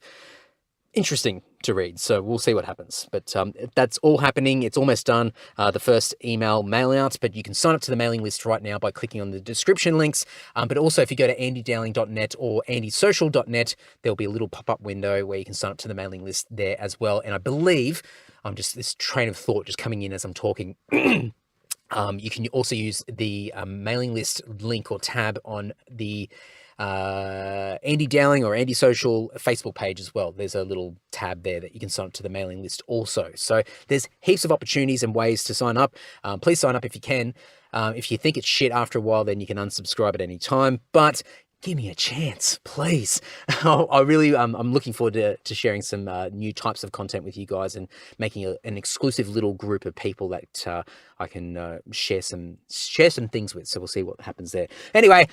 interesting to read. So we'll see what happens. But that's all happening. It's almost done, the first email mail out. But you can sign up to the mailing list right now by clicking on the description links. But also if you go to andydowling.net or andysocial.net, there'll be a little pop-up window where you can sign up to the mailing list there as well. And I believe, this train of thought just coming in as I'm talking. You can also use the mailing list link or tab on the Andy Dowling or Andy Social Facebook page as well. There's a little tab there that you can sign up to the mailing list also. So there's heaps of opportunities and ways to sign up. Please sign up if you can. If you think it's shit after a while, then you can unsubscribe at any time. But give me a chance, please. I really, I'm looking forward to sharing some new types of content with you guys and making an exclusive little group of people that I can share some things with. So we'll see what happens there. Anyway,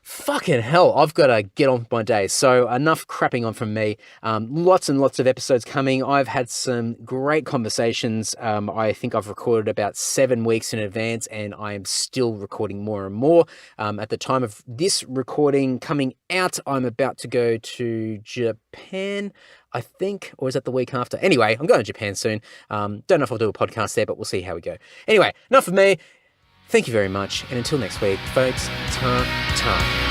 fucking hell, I've got to get on with my day. So enough crapping on from me. Lots and lots of episodes coming. I've had some great conversations. I think I've recorded about 7 weeks in advance, and I am still recording more and more. At the time of this recording coming out, I'm about to go to Japan, I think, or is that the week after? Anyway, I'm going to Japan soon. Don't know if I'll do a podcast there, but we'll see how we go. Anyway, enough of me. Thank you very much, and until next week, folks, ta-ta.